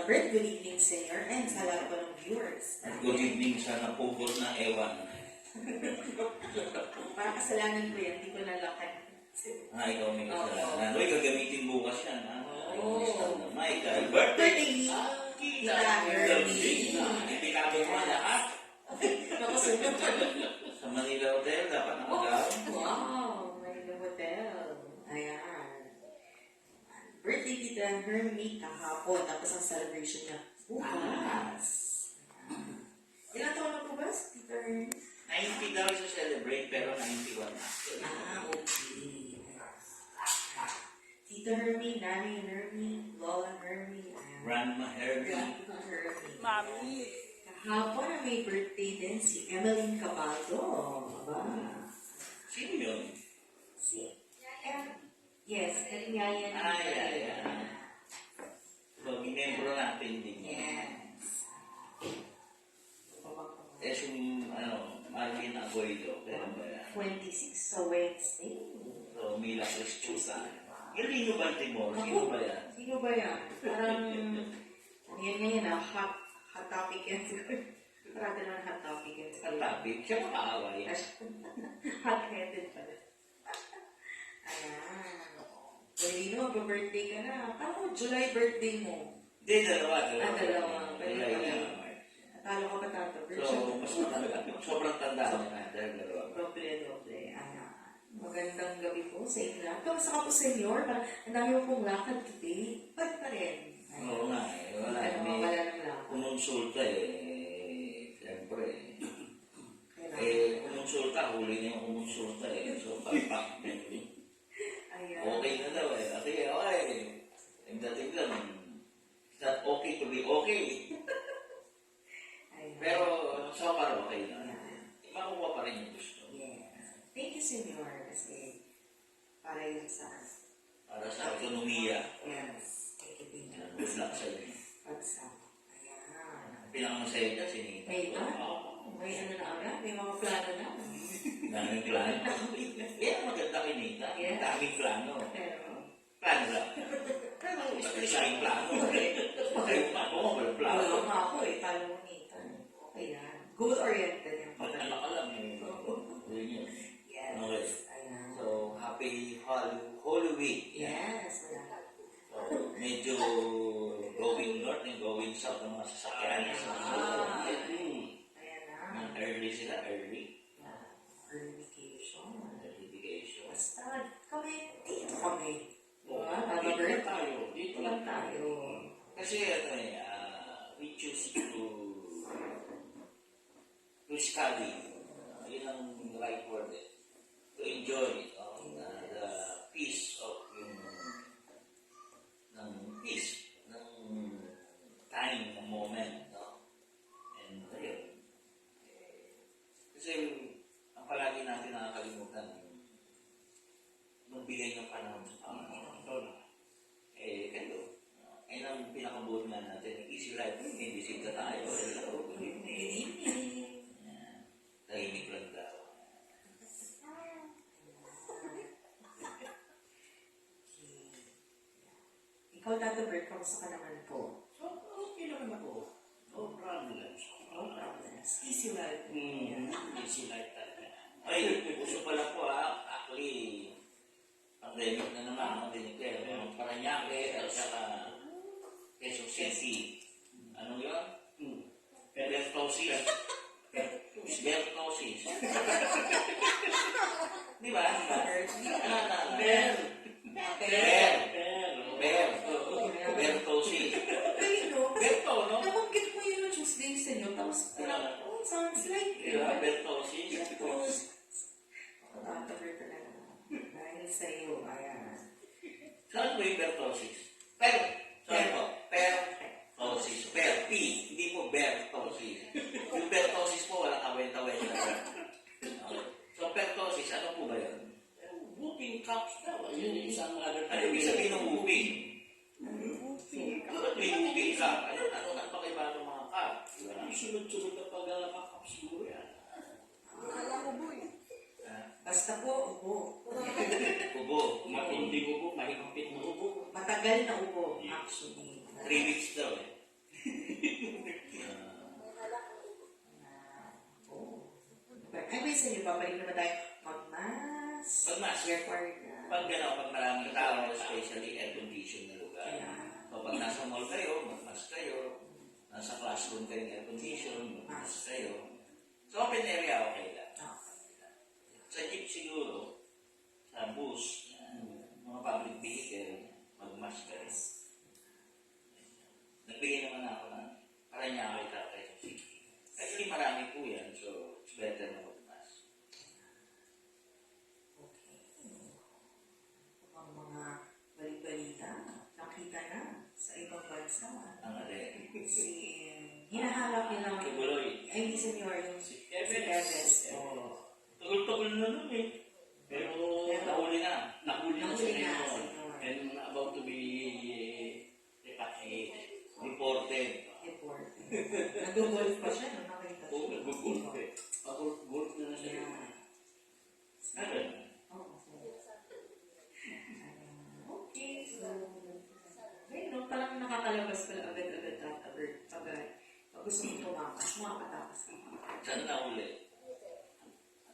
Bird. Good evening, Senior, and sa lahat po ng viewers. Good evening sa napugol na ewan. Parang kasalanan ko yan, hindi ko nalakad. Ikaw may kasalanan. Uy, gagamitin bukas yan. Oo. Michael, birthday! Kita Hermie. Hindi ka ba naman lahat? Nakasunod. Sa Manila Hotel, dapat nakagaw. Wow, Manila Hotel. Ayan. Birthday Tita Hermie kahapon, tapos ang celebration niya bukas. Ilang taon na po ba si Tita Hermie? 90 daw siya celebrate, pero 91 na. Okay. Tita Hermie, Nanay Hermie, Lola Hermie, Grandma Herbie. Grandma Hermie. Mami. Kahapon na may birthday din si Emeline Cabaldo. Aba. Sino yun? Yes, kanyaya ni So, minembro natin din. Yes. Yung, Marvin Agoydo. Pero ba yan? 26 sa Wednesday. So, Mila Cristusa. Galino Baltimore. Sino ba yan? Sino ba yan? Parang, yan ngayon hot topic yan. Parang naman hot topic yan. Ang topic, siya makaaway. Hot-headed pala. Ayan. Pwede mo, birthday ka na. Parang July birthday mo. Hindi, dalawa. Dalawa. Pwede July pala. na. Natalo ka pa tato. So, mas matanda. Sobrang tanda ko na. Dahil dalawa. Doble. Ayan. Magandang gabi po sa inyo lahat. Kamusta ka po, Senyor? Parang ang dami mo pong lakad today. Ba't pa rin? Oo nga eh. Wala. Wala ng lakad. Kumonsulta Siyempre. Kumonsulta. Huli na yung kumonsulta So, palpak. Ayan. Okay na daw Kasi, yung dating lang, it's not okay to be okay. Ayan. Pero, so far, okay na. Makuha pa rin yung gusto. Yes. Thank you, Senyor. Kasi para yun sa Para sa ekonomiya. yes. Thank you. Good luck sa inyo. Pagsa. Ayan. Pinakamasaya niya, sinita. May na? May ano na agad? May mga plano na? Daming plano. Kaya maganda kinita. Yes. Daming plano. Pero, Plano lang. Pero isa yung plano. Kayo pa ako, walang plano. wala nga ako talo mo nito. Okay yan. Goal-oriented yung Mag-ano ka lang. Yun yun. Yes. Okay. Ayan. So, happy Holy Week. Yes. Wala. So, medyo going north and going south ng mga sasakyan. Ayan na. Early sila, early. Early vacation. Early vacation. Basta kami, dito kami. Diba? Dito Dito tayo. Dito lang tayo. Kasi we choose to study. Yun ang right word To enjoy the peace of peace, ng time, ng moment. And ayun. Kasi ang palagi natin nakakalimutan magbigay ng panahon sa Panginoon. Ganito. Ayun ang pinakabuhat nga natin. Easy life. May bisita tayo. Hello. Good evening. Tahimik lang daw. Ikaw, Tato Bert, kamusta ka naman po? So, okay naman ako. No problems. No problems. Easy life. Easy life talaga. Ay, gusto pala po Actually, pandemic na naman. Pandemic Paranaque at saka Quezon City. Ano yun? Bertosis. Bertosis. Di ba? Bertosis. Berto, no? Nabanggit mo yun yung Tuesday sa inyo, tapos sounds like Bertosis. Tato Bert talaga. Dahil sa iyo, ayan. Saan ba yung Bertosis? Bertosis. P. Hindi po Bertosis. Yung Bertosis po, walang away-taway na. So, Bertosis, ano po ba yun? Whooping cups daw. Yun yung isang other. Ano yung sabihin ng whooping? May whooping cup. Ano pa kayo ba ng mga cup? Ang sunod-sunod na pag-cups mo yan. Alam mo, boy. Basta po, ubo. Ubo. Matinding ubo, mahigpit na ubo. Matagal na ubo, actually. 3 weeks daw gusto niyo, babalik naman tayo mag-mask. Pag-mask. Required na. Pag gano'n, pag maraming tao, especially air condition na lugar. Ayan. So, pag nasa mall kayo, mag-mask kayo. Nasa classroom kayo, air condition, mag-mask kayo. So, open area, okay lang. Sa jeep siguro, sa bus, mga public vehicle, mag-mask kayo. Nagbigay naman ako ng Paranaque tayo sa city. Actually, marami po yan, so it's better na mag-mask. Okay. Ang mga balik-balita, nakita na sa ibang bansa. Ang alin. Si, hinahanap nilang, Tuguloy. ay hindi senior, yung si Eves. Oh. Tugol-tugol na nun eh. Pero Nahuli na. nahuli na Nahuli na, ngayon. senyor. And about to be repatriated. Reported. Report. Nag-golf pa siya, no? Nakita Oo, siya. nag-golf eh. Pag-golf na na siya. Yeah. Ano? Oo. Okay, so, okay, no? Parang nakakalabas pala agad-agad pag gusto mo tumakas, makakatakas ka. Saan nahuli?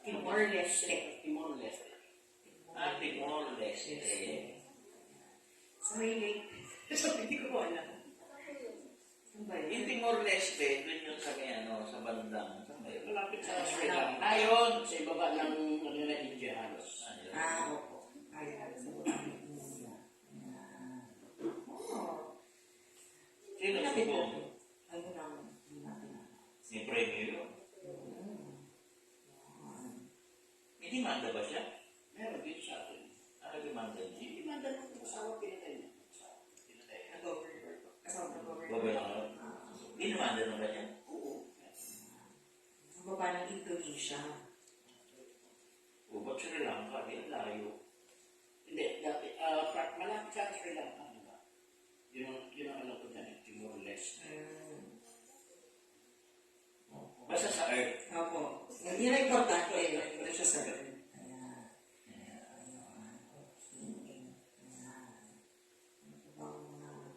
Timor-Leste. Timor-Leste. Timor-Leste. Sa may lake. So, hindi ko alam. Ano ba Yung yun? Timor-Leste, dun yung sa may sa bandang. Sa may Malapit sa Sri Lanka. Ayon, sa ibaba ng ano na India halos. Opo. Ayan, sa baba ng India. Oh. Sino Lapit subong? natin. Ayun ang hindi natin alam. Ni Premio yun. May demanda ba siya? Meron dito sa atin. Ano demanda niya? Hindi man dalang asawa pinatay niya. Pinatay. Nag-over. Kasama nag-over. Gobernador? Dinamanda na ba niya? Oo. Sa baba ng Indonesia. O ba't Sri Lanka? Di ang layo. Hindi, dati, malapit sa Sri Lanka, di ba? Yun ang alam ko dyan, Timor-Leste. Basta sa Earth. Opo. Yun ang importante. Ito siya sa akin.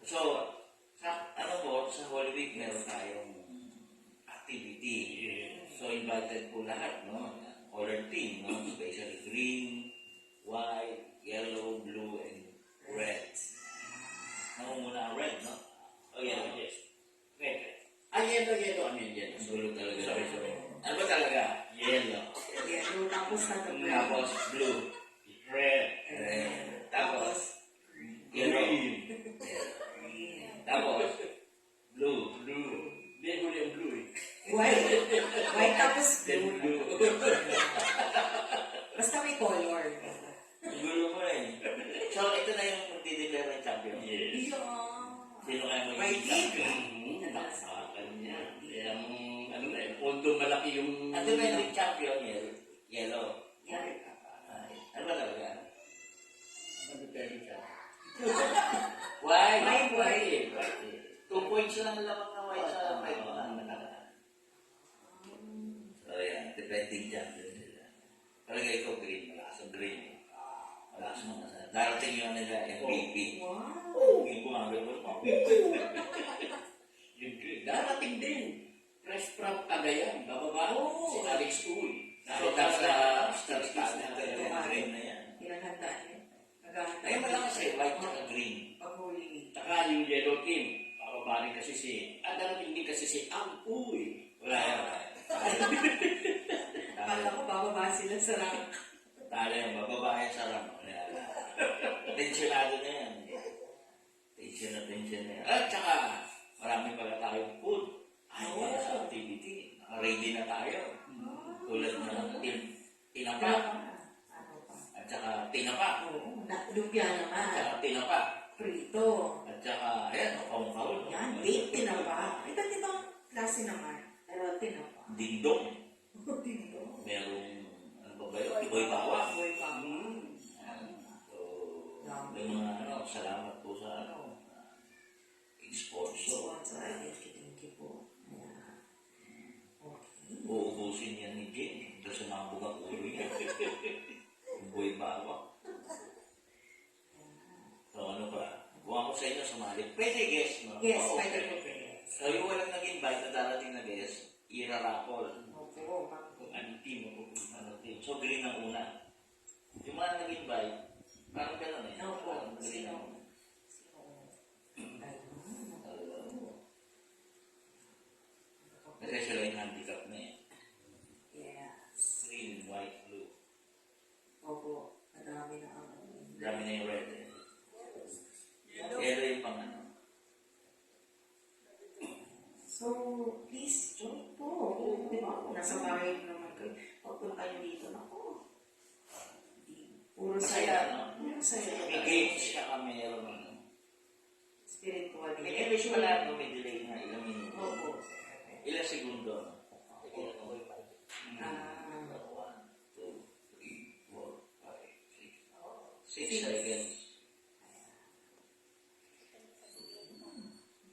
So, sa ano po, sa Holy Week meron tayong activity. So, invited po lahat, no? Color team, no? Especially green, white, yellow, blue, and red. Muna ang red, no? Oh, yellow. Yes. Red. Yellow, ano yun, yellow. Ang gulo talaga. Sorry. Ano ba talaga? Yellow. Yellow, tapos na ito. Tapos blue. Red. Red. Tapos, Yellow. green. Tapos blue. Blue. Hindi, huli ang blue eh. White. White tapos Then blue. blue. Basta may color. Ang gulo mo eh. So, ito na yung magdideclare ng champion. Yes. Sino kaya May magiging team. champion? Nakasakakan niya. Yung, ano na eh, pondo malaki yung... Ang defending champion, yellow. Yan. Ano ba talaga? Ang defending champion. White. White. White. 2 points lang ang lamang na white sa fight mo. So, yan. Defending champion sila. Talaga ikaw green. Malakas ang green. Malakas mo na sa... Darating yung nila, MVP. Wow. Yung kumagano mo. Yung green. Darating din. Fresh from Cagayan. Bababa. Oh. Si Alex Uy. Nakita sa statistics na yung green na yan. Pinaghandaan niya. Naghahanda. Ayun mo lang kasi white at green. Pag-Holy Week. Taka yung yellow team. Bababa rin kasi si... darating din kasi si Ang Uy. Wala yan. Akala ko bababa sila sa rank. Tala yung bababae sa ram. Tensionado na yan. Tension na yan. At saka, marami pala tayong food. Ay, para sa activity. Ready na tayo. Tulad na tinapa. Ano pa? At saka tinapa. Oo. Lumpia At naman. saka tinapa. Prito. At saka, ayan, kaung-kaung. Yan. Baked tinapa. Iba't ibang klase naman. Pero tinapa. Dingdong. Dito. Merong, ano ba ba yun? Iboy bawang. Boy pa. So, yung mga salamat po sa sponsor. So, thank you po. Ayan. Okay. Uubusin yan ni Jane. Ito sumabog ang ulo niya. Iboy bawang. So, ano pa? Kung ako sa inyo sumali, pwede guest, no? Yes, Oo, pwede okay. po pwede. So, yung walang nag-invite na darating na guest, irarapol. Opo. Kung anong team mo pupunta. So, green ang una. Yung mga nag-invite, parang gano'n eh. Opo. Parang green ang una. Kasi sila yung handicap na eh. Yes. Green, white, blue. Opo. Marami na ang... Dami na yung red eh. Yellow yung pang ano. So, please join po. Di ba? Kung nasa bahay naman kayo, pagpunta nyo dito na po. Puro saya. Puro saya. May games siya kami, meron ano. Spiritual. May English pala, no? May delay na ilang minuto. Opo. Ilang segundo. Ah. 1, 2, 3, 4, 5, 6. 6 seconds.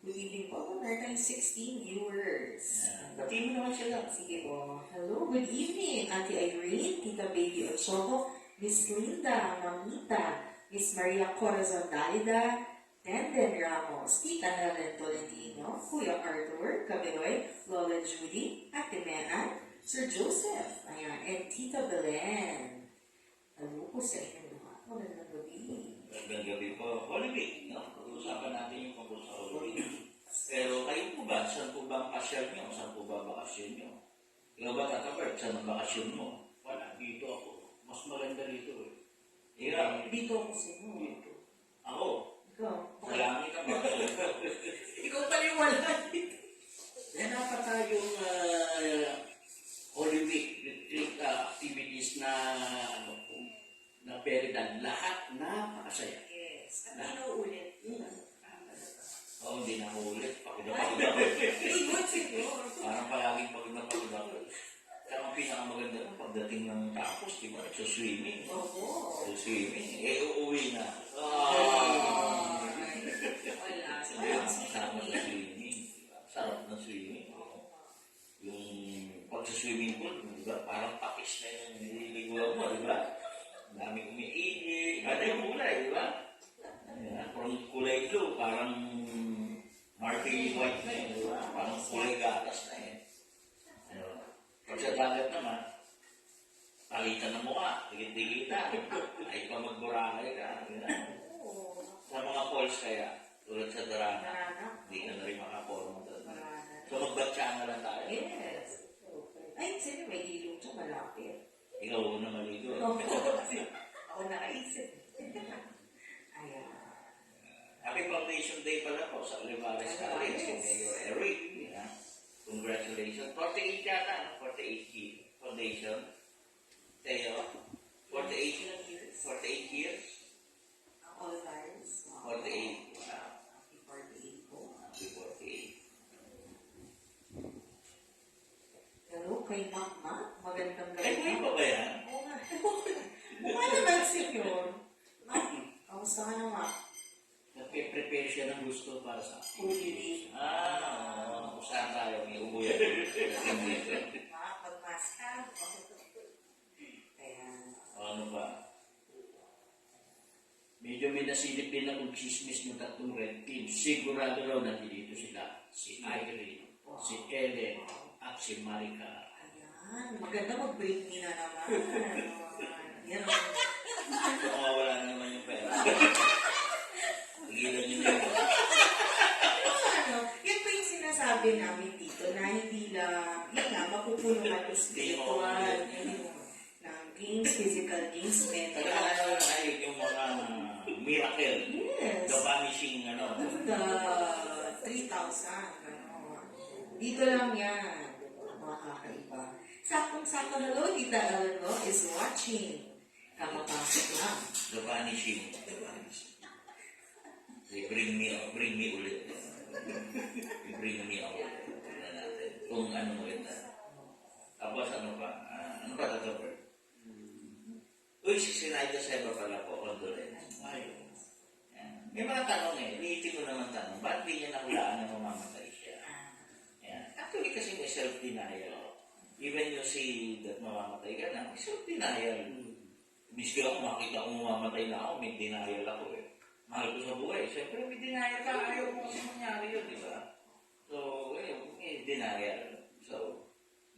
Good evening po. Meron tayong 16 viewers. Batiin mo naman sila. Sige po. Hello, good evening. Ate Irene, Tita Baby Ochoco, Miss Linda, Mamita, Miss Maria Corazon Dalida, Denden Ramos, Tita Helen Tolentino, Kuya Arthur, Kabeloy, Lola Judy, Ate Mean, Sir Joseph, ayan, and Tita Belen. Hello po sa inyong lahat. Magandang gabi. Magandang gabi po. Holy Week, no? Pag-usapan natin yung tungkol sa Holy Week. Pero kayo po ba? Saan po ba ang pasyal nyo? Saan po ba bakasyon nyo? Ikaw ba, Tata Bert? Saan ang bakasyon mo? Wala, dito ako. Mas maganda dito eh. Ikaw? Dito ako sa inyo. Dito. Ako? Ikaw. Sa langit ang bakasyon. Ikaw pala yung wala. Yan pa tayong Holy Week retreat activities na ano po, na Peridad. Lahat napakasaya. Yes. At inuulit. Oo, hindi na ako ulit. Pagod-pagod ako. Good siguro. Parang palaging pagod-pagod ako. Kaya ang pinakamaganda na pagdating ng tapos, di ba? Nagsuswimming. Opo. Nagsuswimming. Uuwi na. Wala. Sarap ng swimming. Sarap ng swimming. Yung pag-swimming pool, di ba? Parang pakis na yung nililiguan mo, di ba? Ang daming umiihi. Ano yung kulay, di ba? From kulay blue, parang marty white na yun, di ba? Parang kulay gatas na yun. Pag sa dagat naman, palitan ng mukha, digit-digitan. Ay pa magburakay ka. Di ba? Sa mga falls kaya, tulad sa Darana, Marana. hindi ka na rin makaporma doon. Marana. So magbatsa na lang tayo. Yes. Ay, sino may ilong siya malapit. Ikaw na maligo. Ako nakaisip. Ayan. Happy Foundation Day pala po sa Olivares College, si Mayor Eric. Yeah. Congratulations. 48 yata, no? 48 Foundation. Teo, 48 years. All times. 48. Wow. Happy 48 po. Happy 48. Hello, kay Mama. Magandang gabi. Ay, buhay pa ba yan? Oo nga. Mukha naman, senyor. Ma'am, kamusta ka na, Ma? Nagpe-prepare siya ng gusto para sa Holy. Oo. Usahan tayo. May umuyan. Ma, pag-mask ka. Ayan. Ano ba? Medyo may nasilip din akong chismis ng tatlong red team. Sigurado raw na dito sila. Si Irene, si Ellen, at si Marika. Ayan. Maganda mag-break me na naman. Yan. Mawawala na naman yung pera. Tigilan nyo na yun. Ano, yun po yung sinasabi namin dito na hindi lang, yun nga, mapupuno ka to spiritual, ng games, physical games, mental. Kaya tayo yung mga miracle. Yes. The vanishing, ano. The 3,000. Ano. Dito lang yan. Mga kakaiba. Sakong-sako na lo, Tita Ellen mo is watching. Kamapasok lang. The vanishing. The vanishing. They bring me ulit. Bring me out. Tignan natin. Kung ano mo ito. Tapos ano pa? Ano pa tatapos? Uy, si Sinaida Seba pala po. Condolence. Ayun. Yan. May mga tanong eh. Liitin ko naman tanong. Ba't di niya nahulaan na mamamatay siya? Yan. Actually kasi may self-denial. Even you see that mamamatay ka na, may self-denial. Miski ako makita kung mamamatay na ako, may denial ako eh. Mahal ko sa buhay. Siyempre may denial ka. Ayaw mo kasi mangyari yun, di ba? So, may denial. So,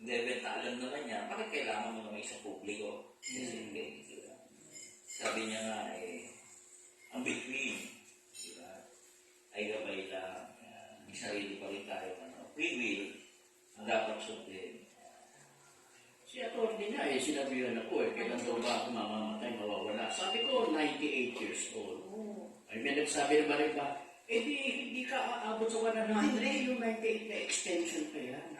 benta, alam naman niya, bakit kailangan mo naman isang publiko? Kasi, diba? Sabi niya nga, ang between, diba? Ay gabay lang, may sarili pa rin tayo, free will, ang dapat sundin. Si attorney nga sinabihan ako kailan daw ba ako mamamatay, mawawala. Sabi ko, 98 years old. Ay may nagsabi naman rin ba, hindi ka aabot sa 100, yung 98 na extension pa yan.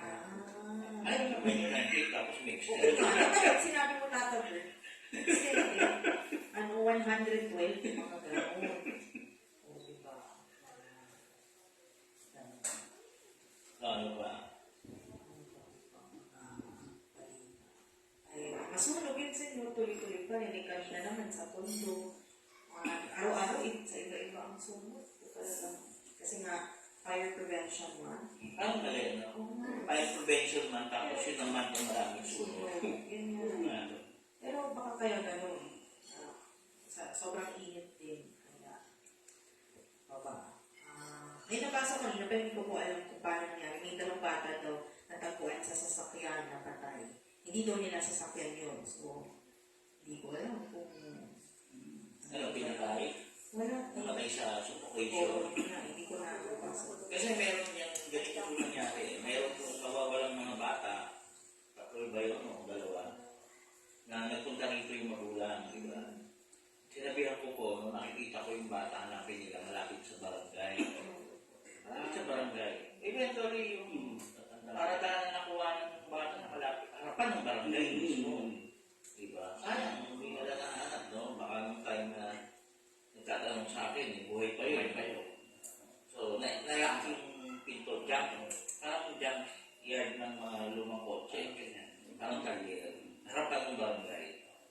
Ano naman yung 98 tapos may Oo extension? nga, bakit sinabi mo Tata Bert? Kasi, 112, mga gano'n. O, diba? Ano ba? Ay, masunog yun sa inyo, tuloy-tuloy pa rin. Kanina naman sa tondo. Araw-araw, sa iba-iba ang sunog. Kasi nga, fire prevention man. Ang mali, no? Fire prevention man, tapos yun naman yung maraming sunog. Sunog, yun yun. Pero baka kayo gano'n. Sobrang init din. Kaya, baba. May nabasa ko kanina, pero hindi ko po alam kung paano nangyari. May dalawang bata daw natagpuan sa sasakyan na patay. Hindi daw nila sasakyan yun. So, hindi ko alam kung... Ano, pinatay? Wala. Namatay sa Oo, suffocation. hindi ko na nabasa. Kasi meron yung ganito po nangyari. Meron pong kawawalang mga bata, tatlo ba yun o dalawa, na nagpunta rito yung magulang, di ba? Sinabihan ko po, nung nakikita ko yung bata, hanapin nila malapit sa barangay. Malapit sa barangay. Eventually, yung paratahan na nakuha ng bata na malapit, harapan ng barangay mismo. Di ba? Sayang, hindi nila nahanap, no? Baka nung time na nagtatanong sa akin, buhay pa yun. So, nalaki yung pinto, jump. Parang jump yard ng mga lumang kotse. Parang karyer. Harapan ng barangay.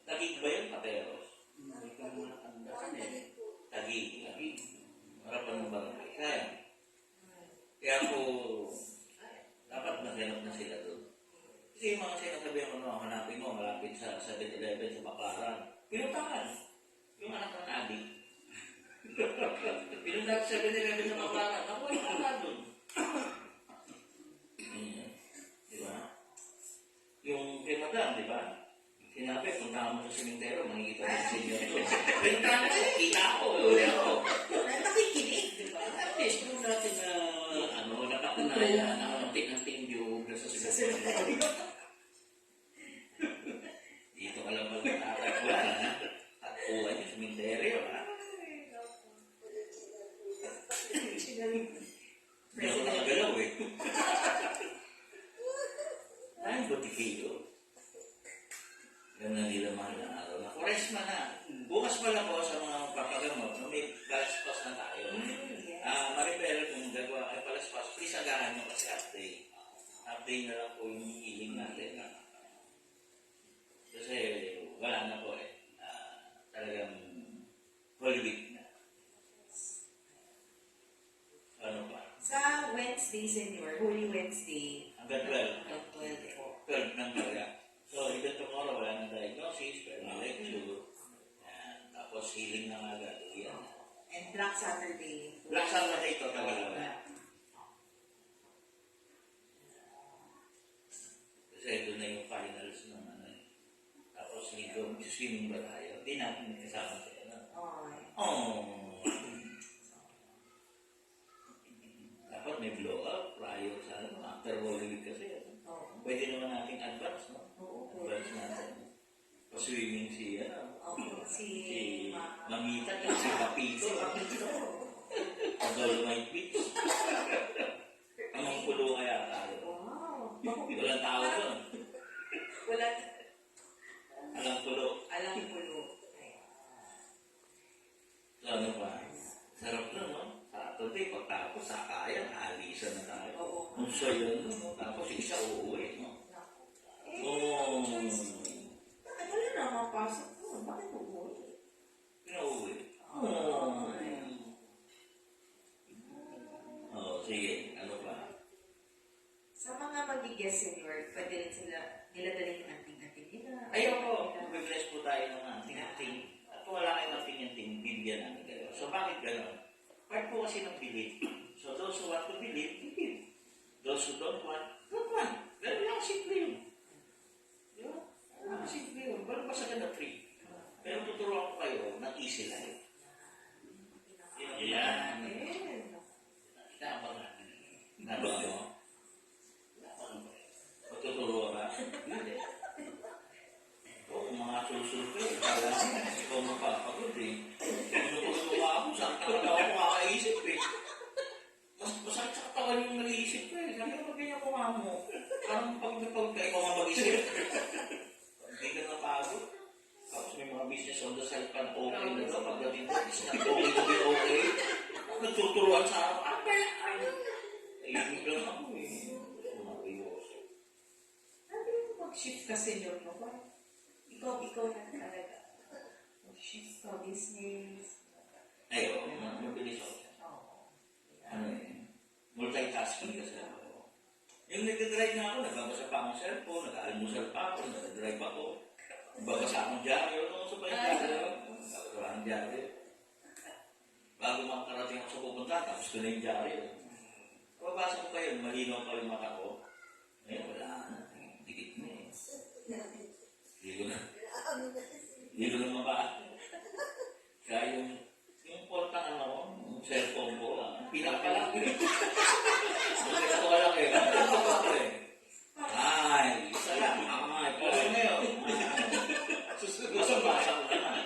Tagig ba yun, Pateros? Tagig. Harapan ng barangay. Kaya po, dapat maghanap na sila doon. Kasi yung mga sinasabihan ko no, hanapin mo, malapit sa 7-Eleven sa Baclaran. Pinuntahan. Yung anak ng adik. Pinuntahan sa 7-Eleven sa Baclaran. Ako ay anak doon. Di ba? Yung kay Madam, di ba? Sinabi, punta mo sa simentero, makikita mo sa inyo doon. Pinuntahan ko, kita ako. Uli ako. Nakikinig, di ba? At least kung natin na nakatunayan na anting-anting yung sa sigaw. Dito ka lang magtatagpuan, ha? Takpuan yung simenteryo, ha? Hindi ako nakagalaw, eh. Ay, butikilo. Yung nandila mahal na araw na. Kuresma na. Bukas pa lang po sa mga papagamot, no, may palaspas na tayo. Maribel, kung gagawa kayo palaspas, please agahan nyo kasi update. Update na lang po yung healing natin. Kasi wala na po eh. Talagang whole week na. Ano pa? Sa Wednesday, Senior, Holy Wednesday, Hanggang 12. hanggang 12 po. 12 ng kaya. So, even tomorrow, wala nang diagnosis, pero may lecture. Tapos healing na nga agad. Yan. And Black Saturday. Black Saturday ito, wala. Kasi ito na yung finals ng ano eh. Tapos linggo, swimming ba tayo? Hindi natin kasama sa ano. Dapat may blow up prior sa ano, after Holy Week kasi. Pwede naman nating advance, no? Advance natin. Pa-swimming si, si Mamita, si Papito. Dolomite Beach. Ang pulo kaya tayo. Wow. Walang tao doon. Wala. Alang pulo. Alam pulo. So ano ba? Sarap na, no? Saturday, pagtapos, sakayan, alisan na tayo. Oo. Ang sayo, no? Tapos isa uuwi, no? Oo. Ano na na mapasok mo? Bakit uuwi? Pinauwi. Sige. Ano ba? Sa mga mag-guest senior, pwede rin sila, nila dalhin yung anting-anting nila. Ayoko, mag-bless po tayo ng anting-anting. At kung wala kayong anting-anting, bibigyan namin kayo. So bakit gano'n? Part po kasi ng belief. So those who want to believe, believe. Those who don't want Ganun lang, simple yun. Di ba? Simple yun. Walang masagan na free. Pero tuturuan ko kayo ng easy life. Yan. Tama nga. Tama mo? Tuturuan ka? Hindi. Oo, mga susunod ko. Kala mo, ikaw mapapagod eh. Tuturuan ka ako. Saan talaga ako makakaisip eh. Masakit sa katawan yung nag-iisip ko eh. Sabi ko, pag ganyan ko nga mo. Parang pag ikaw nga mag-isip. Hindi ka napagod. Tapos may mga business on the side pa na okay na ito. Pagdating ko, is not okay to be okay. Nagtuturuan sa ako. Ibig lang ako eh. Sabi mo mag-shift ka senior mo ba? Ikaw na talaga. Mag-shift ka, business. Ayun, mabilis ako. Oo. Ano eh, multitasking kasi ako. Yung nagdadrive na ako, nagbabasa pa akong cellphone, nag-almusal pa ako, nagdadrive ako. Nagbabasa akong dyaryo, ano sa pa yung dyaryo? Nagbabasa akong dyaryo. Bago makakarating ako sa pupunta, tapos ko na yung dyaryo. Kapabasa ko pa yun, malinaw pa yung mata ko. Ngayon, wala na. Dikit na eh. Hindi ko na mabasa. Kaya yung portang ano, yung cellphone ko, pinakalang. Bakit ako lang eh? Ay, isa lang. Ay, pwede na yun. Masabasa ko naman.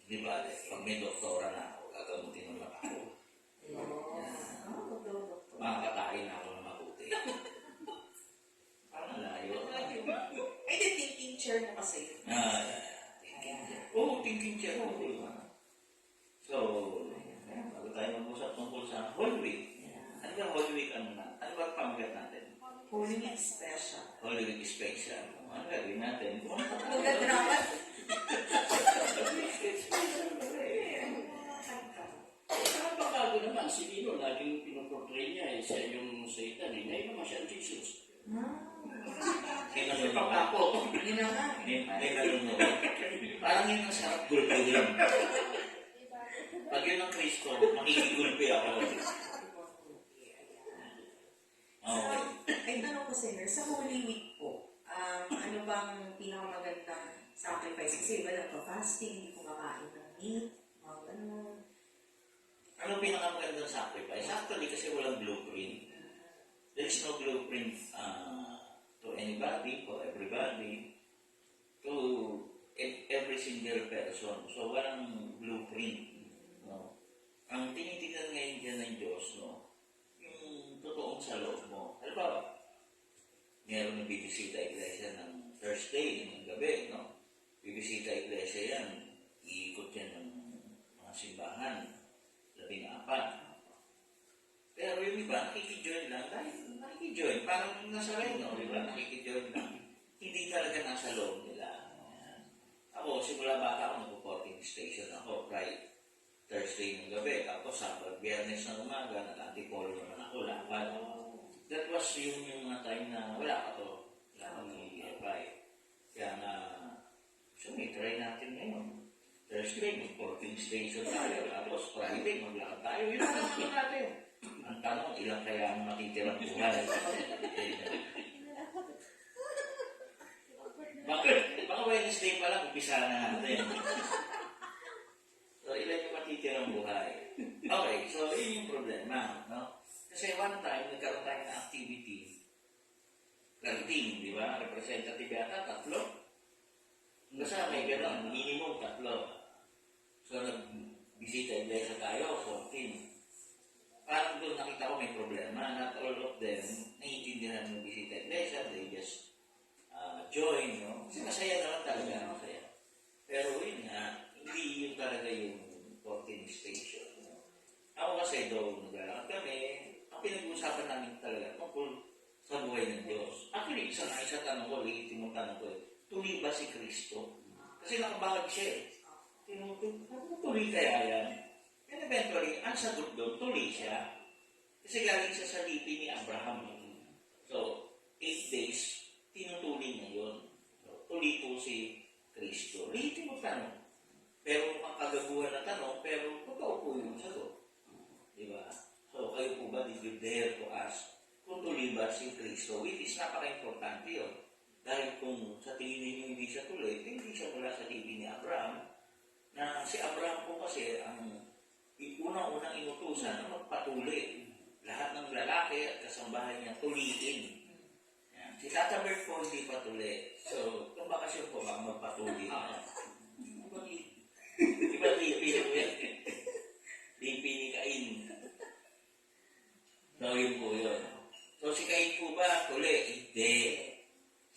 Di ba, pag may doktora na ako, gagamutin ng mata ko. Makakatahin na ako ng mabuti. Parang layo. Ay, the thinking chair mo kasi. Thinking chair. So, bago tayo mag-usap tungkol sa Holy Week. Ano ba Holy Week? Ano ba pamagat natin? Holy Week special. Holy Week special. Ano gagawin natin? Magdadrama. Ang pagbago naman, si Lino, laging pinoportray niya eh, siya yung Satan eh. Ngayon naman siya ang Jesus. Kinalunod. Pagkako. Yun na nga. Kinalunod. Parang yun ang sarap gulpi din. Pag yun ang Kristo, makikigulpi ako. Okay. Ay, tanong ko sir, sa Holy Week po, ano bang pinakamagandang sacrifice? Kasi iba nagpa-fasting, hindi kumakain ng meat, mga ganun. Ano pinakamagandang sacrifice? Actually, kasi walang blueprint. There is no blueprint to anybody, for everybody, to every single person. So, walang blueprint. No? Ang tinitingnan ngayon dyan ng Diyos, no? Yung totoong sa loob mo. Ano ba? Meron na bibisita iglesia ng Thursday, ng gabi, no? Bibisita iglesia yan. Iikot yan ng mga simbahan. 14. Pero yung iba, nakikijoin lang. Dahil nakikijoin. Parang nasa reno, di ba? Nakikijoin lang. Hindi talaga nasa loob nila. Ako, simula bata ako, nag-porting station ako. Right? Thursday ng gabi. Tapos sa Biyernes ng umaga, nag-antipolo naman ako. Lakad. That was yung mga time na wala pa to. Wala kang i-apply. Kaya nga, so may try natin ngayon. Thursday, mag-porting station tayo. Tapos Friday, maglakad tayo. Yun ang natin natin. Ang tanong, ilang kaya ang matitirang buhay? Baka Wednesday pa lang, umpisa na natin. So, ilan yung matitirang buhay? Okay, so yun yung problema, no? Kasi one time, nagkaroon tayo ng activity. Team, di ba? Representative yata, 3. Basta may gano'n, minimum 3. So, nag-bisita iglesia tayo, 14. Parang doon nakita ko may problema. Not all of them naiintindihan ng bisita iglesia. They just join, no? Kasi masaya naman talaga, masaya. Pero yun nga, hindi yun talaga yung 14 station. No? Ako kasi doon, naglalakad kami, ang pinag-uusapan namin talaga tungkol sa buhay ng Diyos. Actually, isa tanong ko, legitimong tanong ko, tuloy ba si Kristo? Kasi nakabagag siya eh. Tuloy kaya yan? And eventually, ang sagot doon, tuloy siya. Kasi galing siya sa lipi ni Abraham. So, 8 days, tinutuloy niya yun. So, tuloy po si Kristo. Legitimong tanong. Pero ang kagaguhan na tanong, pero totoo po yung sagot. Diba? So, kayo po ba, did you dare to ask kung si Kristo, which is napaka-importante yun. Dahil kung sa tingin ninyo hindi siya tuloy, hindi siya mula sa libin ni Abraham, na si Abraham po kasi ang unang-unang inutusan na magpatuloy. Lahat ng lalaki at kasambahay niya tuliin. Yan. Si Tata Bert po hindi patuloy. So, kung bakasyon po, baka magpatuloy na. Iba lipi po yan. Lipi ni Cain. So, yun po yun. So, si Cain po ba tuloy? Hindi.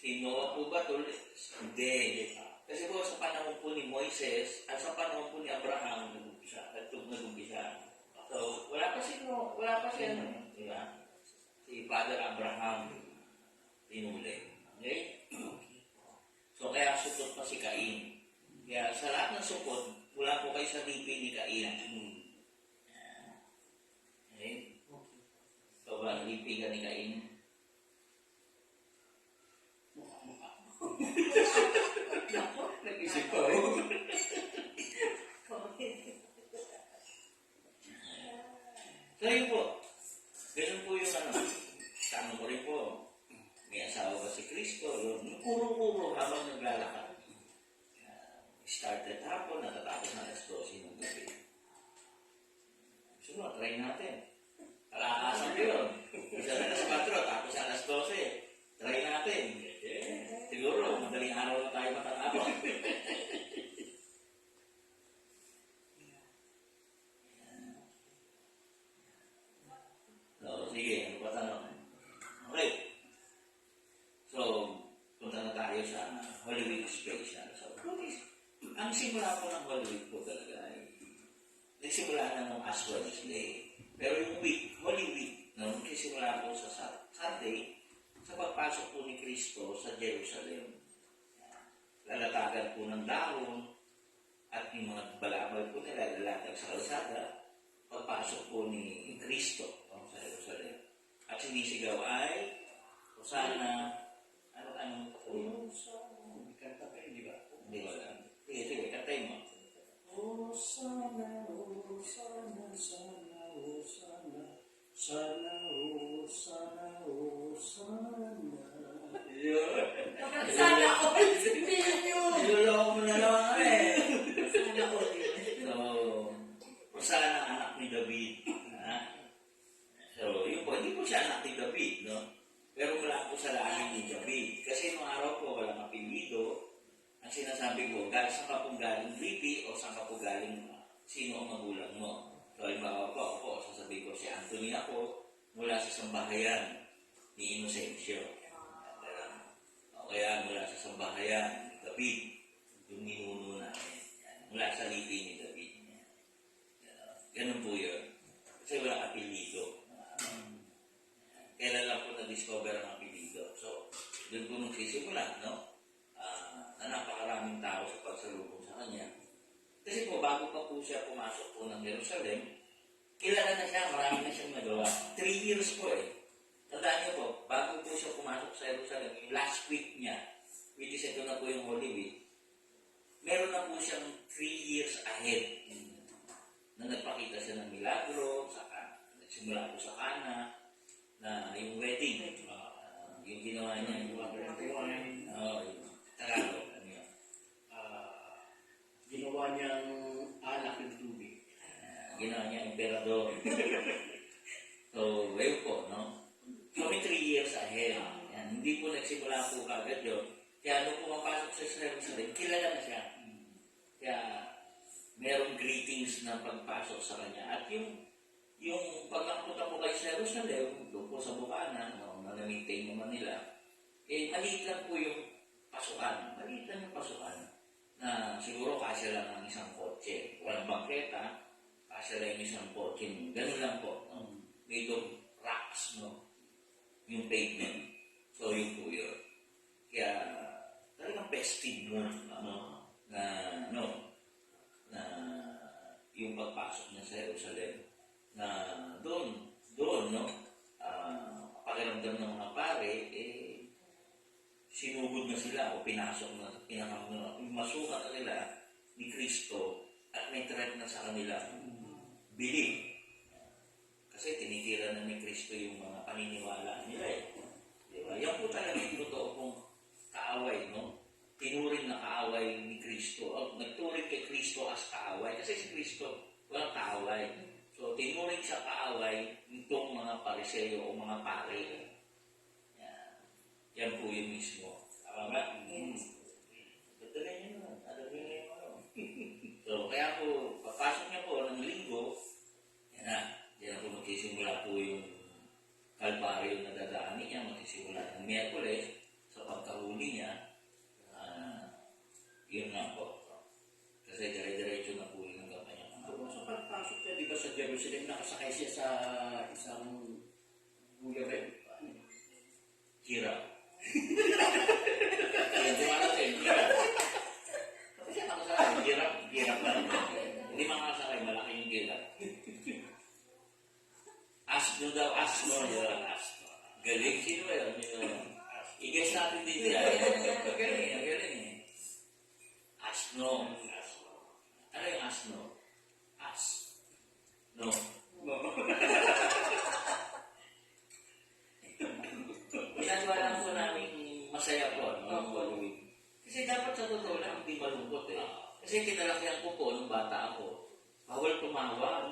Si Noah po ba tuloy? Hindi. Kasi po sa panahon po ni Moises at sa panahon po ni Abraham, nag-umpisa. So, wala pa si ano, di ba? Si Father Abraham, tinuli. Okay? So, kaya supot pa si Cain. Kaya sa lahat ng supot, wala po kayo sa lipi ni Cain. Okay? So, ba, lipi ka ni Cain? Nag-isip ko. So, yun po. Ganun po yung ano. Tanong ko rin po. May asawa ba si Kristo? Yung puro-puro habang naglalakad. Started hapon, natatapos na alas 12 ng gabi. So, try natin. Kalakasan ko yun. Isa na alas 4, tapos alas 12. Try natin. Siguro, madaling araw na tayo matatapos. So, sige, ano pa tanong? Okay. So, punta na tayo sa Holy Week Special. So, ang simula po ng Holy Week po talaga ay nagsimula na ng Ash Wednesday. Pero yung week, Holy Week, no, nagsimula po sa Sunday, sa pagpasok po ni Kristo sa Jerusalem. Lalatagan po ng dahon at yung mga balabal po nila lalatag sa kalsada, pagpasok po ni Kristo, no, sa Jerusalem. At sinisigaw ay, Hosanna, ano po yun? Kanta pa yun, di ba? Hindi ko alam. Sige, kantay mo. Hosanna, Hosanna, Hosanna, Hosanna, Hosanna, Hosanna, Hosanna. Yun. Sana all. Hindi yun. Niloloko mo na naman eh. Sana all. So, Hosanna, anak ni David. Ha? So, yun po, hindi po siya anak ni David, no? Pero wala po sa lahi ni David. Kasi noong araw po, walang apelido. Ang sinasabi ko, saan ka pong galing lipi o saan ka po galing sino ang magulang mo. So, halimbawa po, ako, sasabihin ko si Anthony ako mula sa sambahayan ni Inocencio. O kaya mula sa sambahayan ni David, yung ninuno namin. Mula sa lipi ni David. Ganun po yun. Kasi walang apelido. Kailan lang po na-discover ang apelido. So, doon po nagsisimula, no? Na napakaraming tao sa pagsalubong sa kanya. Kasi po, bago pa po siya pumasok po ng Jerusalem, kilala na siya, marami na siyang nagawa. 3 years po eh. Tandaan niyo po, bago po siya pumasok sa Jerusalem, yung last week niya, which is ito na po yung Holy Week, meron na po siyang 3 years ahead na nagpakita siya ng milagro, nagsimula po sa Cana, na yung wedding, yung ginawa niya, yung Tagalog, ano yun? Ginawa niyang alak ng tubig. Ginawa niya emperador. So, ayun po, no? So, may 3 years ahead. Yan. Hindi po nagsimula po kagad yun. Kaya nung pumapasok sa Jerusalem, kilala na siya. Kaya, merong greetings na pagpasok sa kanya. At yung pagkapunta po kay Jerusalem, doon po sa Bukana, no, na na-maintain naman nila, eh, maliit lang po yung pasukan. Maliit lang yung pasukan. Na siguro kasya lang ang isang kotse. Walang bangketa, kasya lang yung isang kotse. Ganun lang po. No? Made of rocks, no? Yung pavement. So, yun po yun. Kaya, talagang festive mo, ano? Na yung pagpasok niya sa Jerusalem. Na doon, no? Pakiramdam ng mga pare, sinugod na sila o pinasok na, masukat na nila ni Kristo at may threat na sa kanila. Believe. Kasi tinitira na ni Kristo yung mga paniniwala nila eh. Diba? Yan po talaga yung totoo pong kaaway, no? Tinuring na kaaway ni Kristo. Nagturing kay Kristo as kaaway. Kasi si Kristo, walang kaaway. So, tinuring siya kaaway itong mga pariseyo o mga pare. Yan po yung mismo. Tama ba? Pagdalay niyo naman. Alam niyo yung ano. So, kaya po, papasok niya po ng linggo, yan na. Yan po magsisimula po yung kalbaryo na dadaanin niya. Magsisimula ng Miyerkules sa pagkahuli niya. Yun nga po. Kasi dire-diretso na po yung kanyang So, sa pagpasok niya, di ba sa Jerusalem, nakasakay siya sa isang buyarin? hirap. Yan yung ano sa'yo, hirap. Kasi siya nakasakay, hirap na rin. Hindi makakasakay, malaki yung hirap. Asno daw, asno. Galing, sino ba yun? I-guess natin din yan. Galing eh. Asno. Ano yung asno? No. Ginagawa lang po namin masaya po, no? Kasi dapat sa totoo lang, hindi malungkot eh. Kasi kinalakihan ko po nung bata ako, bawal tumawa.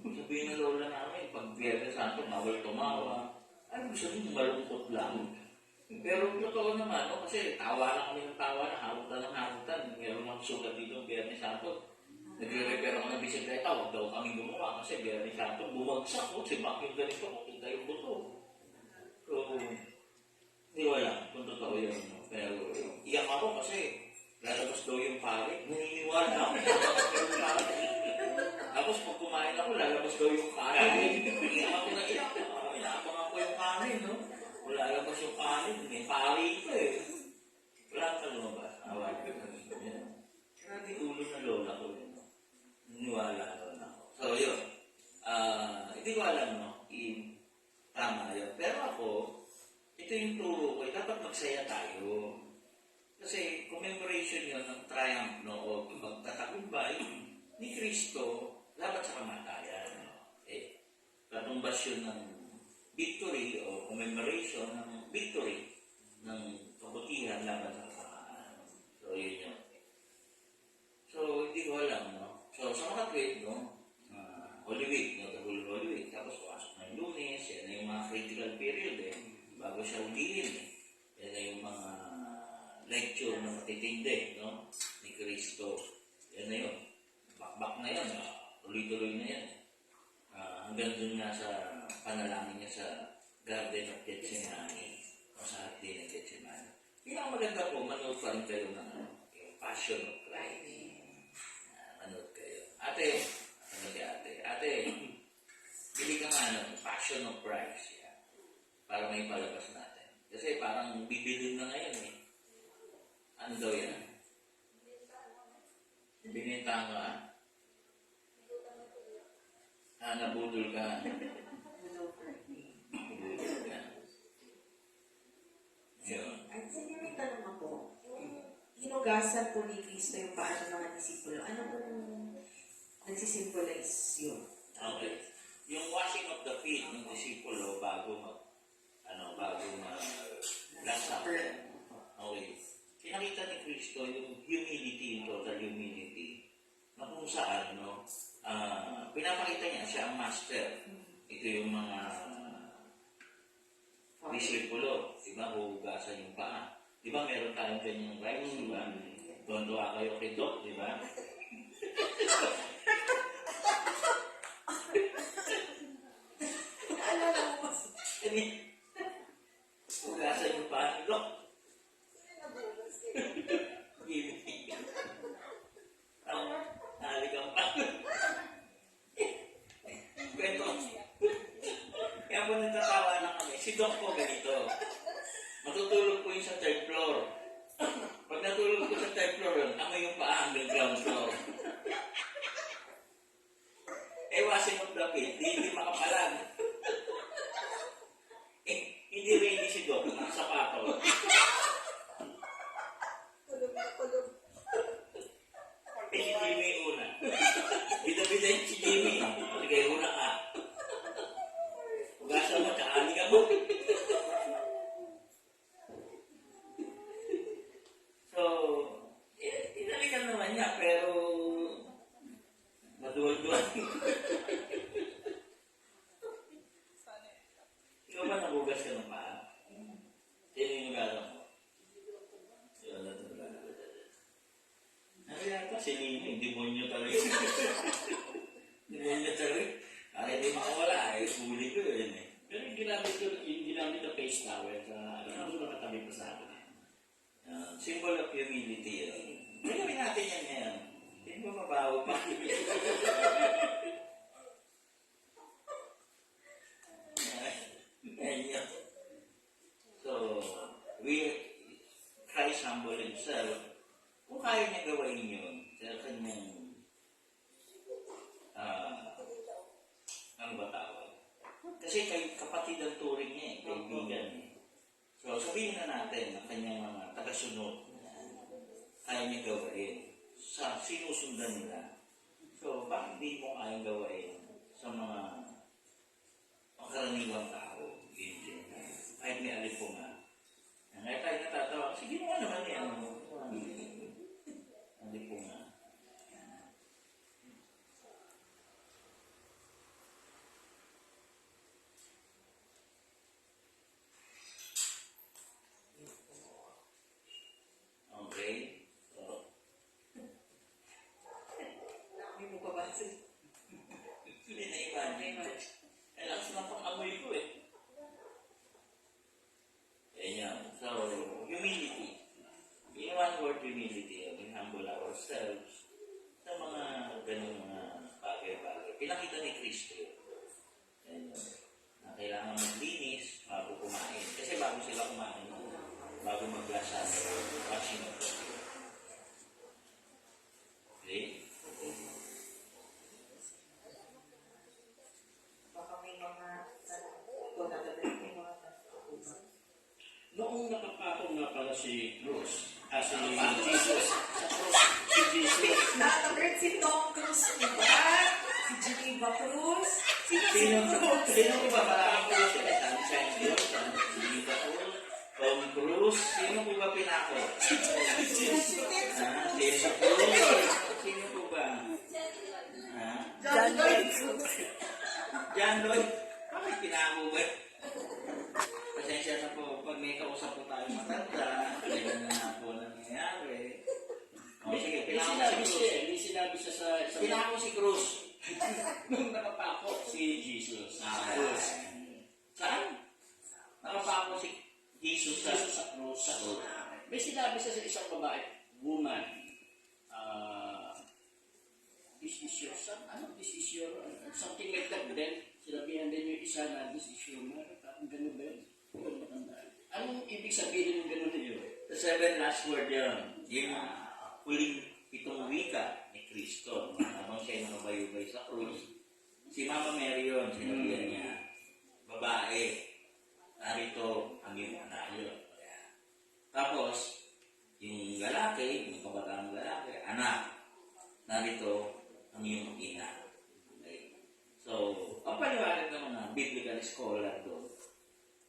Sabihin ng lola namin, pag Biyernes Santo, bawal tumawa. Ay, gusto nyo malungkot lang. Pero totoo naman, no? Kasi tawa na kami ng tawa na harutan. Meron ng sugat dito ng Biyernes Santo. Nagre-repair ako ng bisikleta, huwag daw kami gumawa kasi Biyernes Santo, bumagsak ko, si Mac yung ganito, makita yung buto. So, hindi wala kung totoo yun. No? Pero, iyak ako kasi lalabas daw yung pare, naniniwala ako. Tapos pag kumain ako, lalabas daw yung kanin. Iyak ako na iyak. Inaabangan ko yung kanin, no? Wala lalabas yung kanin, may pare ito eh. Wala ka lumabas. Awal ko. Kaya di ulo na lola ko yun. Naniwala naman ako. So, yun. Hindi ko alam, no? Tama yun. Pero ako, ito yung turo ko. Dapat magsaya tayo. Kasi commemoration yun ng triumph, no? O pagtatagumpay ni Kristo laban sa kamatayan. No? Katumbas yun ng victory o commemoration ng victory ng kabutihan laban sa kasamaan. So, yun yun. So, hindi ko alam, no? So, sa mga tweet, no? Holy Week, no? The Holy Week. Tapos, pasok na yung Lunes. Yan na yung mga critical period, eh. Bago siya ulihin, eh. Yan na yung mga lecture na matitindi, no? Ni Kristo. Yan na yun. Bakbak na yan. Tuloy-tuloy na yan. Hanggang dun nga sa panalangin niya sa Garden of Gethsemane. O sa Hardin of Gethsemane. Maganda po, manood pa rin kayo ng yung Passion of Christ. Manood kayo. Ate, bili ka nga ng Passion of Christ. Yan. Para may palabas natin. Kasi parang bibilin na ngayon eh. Ano daw yan? Bininta ka? Nabudol ka? Nabudol ka? Yun. At sige, may tanong ako. Hinugasan po ni Kristo yung paa ng mga disipulo. Ano po nagsisimbolize yun? Okay. Yung washing of the feet ng disipulo bago last supper. Okay. Pinakita ni Kristo yung humility, yung total humility. Na kung saan, no? Pinapakita niya siya ang master. Ito yung mga disipulo. Diba? Hugasan yung paa. Diba meron tayong ganyang rights, diba? Tuwan-tuwa kayo kay Doc, diba? Hugasan yung paa ni Doc. Nalikang pa. Kwento. Kaya po nagtatawa na kami. Si Doc po ganito. Matutulog po yung sa third floor. Pag natulog ko sa third floor yun, amoy yung paa hanggang ground floor. Washing of the feet, hindi makapalag. Hindi ready si Doc, ang sapato. Kulog. Si Jimmy una. Bida-bida yung si Jimmy. Sige, una ka. Hugasan mo, tsaka ali ka mo. Demonyo tuloy. Kaya di makawala eh. Huli ko yun eh. Pero yung ginamit na face towel sa ano, doon nakatabi pa sa akin. Symbol of humility yun. Gagawin natin yan ngayon. Hindi mo mabaho pa. Ganyan. So, Christ humble himself. Kung kaya niya gawain yun, sa kanyang, ano ba tawag? Kasi kapatid ang turing niya eh, kaibigan eh. So, sabihin na natin ang kanyang mga tagasunod, kaya niya gawain sa sinusundan nila. So, bakit di mo kayang gawain sa mga karaniwang tao? Kahit may alip po nga. Ngayon tayo natatawa, sige mo naman yan. Alip po nga. Okay. So, Hindi mo pabasa. hindi na-imagine. Eh, lakas na pang-amoy ko eh. Ayan. So, humility. In one word, humility. We humble ourselves sa mga ganung mga bagay-bagay. Pinakita ni Kristo yun. Ayan. Na kailangan maglinis bago kumain. Kasi bago sila kumain, bago maglasas, washing of the feet. Okay? Baka may mga ito natatalit may mga Noong nakapatong na pala si Cruz, si Jesus, sa Cruz, si Jesus. na-alert si Tom Cruise, diba? Si Geneva Cruz. Sino po ba maraming Cruz? Sunshine Cruz, Geneva Cruz, Tom Cruise. Sino po ba pinako? Sino Cruz? Sino po ba? John Lloyd Cruz. John Lloyd? Bakit pinako ba? Pasensya na po, pag may kausap po tayo matanda, ganyan na po nangyayari. O sige, pinako si Cruz. May sinabi siya sa Pinako si Cruz. nung nakapako si Jesus. Cruz. Saan? Nakapako si Jesus sa Jesus sa Cruz. May sinabi siya sa isang babae, woman, this is your son, this is your, something like that. Then, sinabihan din yung isa na, this is your mother, parang ganun ba yun? Anong ibig sabihin ng ganun na yun? The seven last word yun. Yung huling pitong wika ni Kristo. Habang siya yung nabayubay sa krus. Si Mama Mary yun, sinabihan niya, babae, narito ang iyong anak. Tapos, yung lalaki, yung kabataang lalaki, anak, narito ang iyong ina. Okay. So, papaliwanag ng mga biblical scholar doon.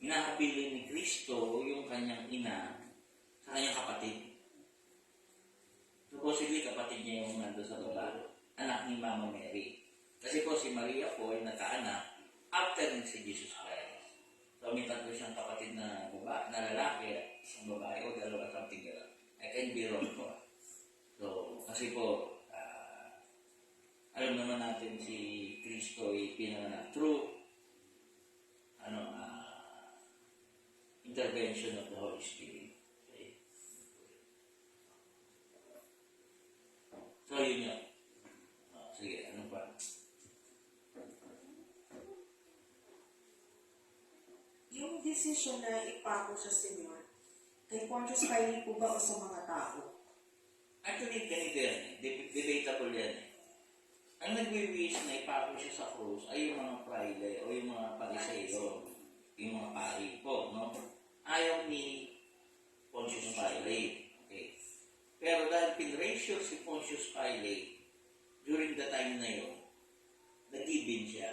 Inakabili ni Kristo yung kanyang ina sa kanyang kapatid. Supposedly, kapatid niya yung nandun sa baba, anak ni Mama Mary. Kasi po si Maria po ay nagkaanak after ni si Jesus Christ. So, may tatlo siyang kapatid na baba, na lalaki, isang babae o dalawa, something gano'n. I can be wrong po. So, kasi po, alam naman natin si Kristo ay pinanganak through intervention of the Holy Spirit. Okay? So, yun yun. Sige, ano pa? Yung decision na ipako sa Senyor, kay Pontius Pilate po ba o sa mga tao? Actually, ganito yan eh. Debatable yan eh. Ang nagwiwis na ipako siya sa krus ay yung mga praile o yung mga pariseo, yung mga pari po, no? Ayaw ni Pontius Pilate. Okay. Pero dahil pinratio si Pontius Pilate during the time na yun, nag-ibin siya.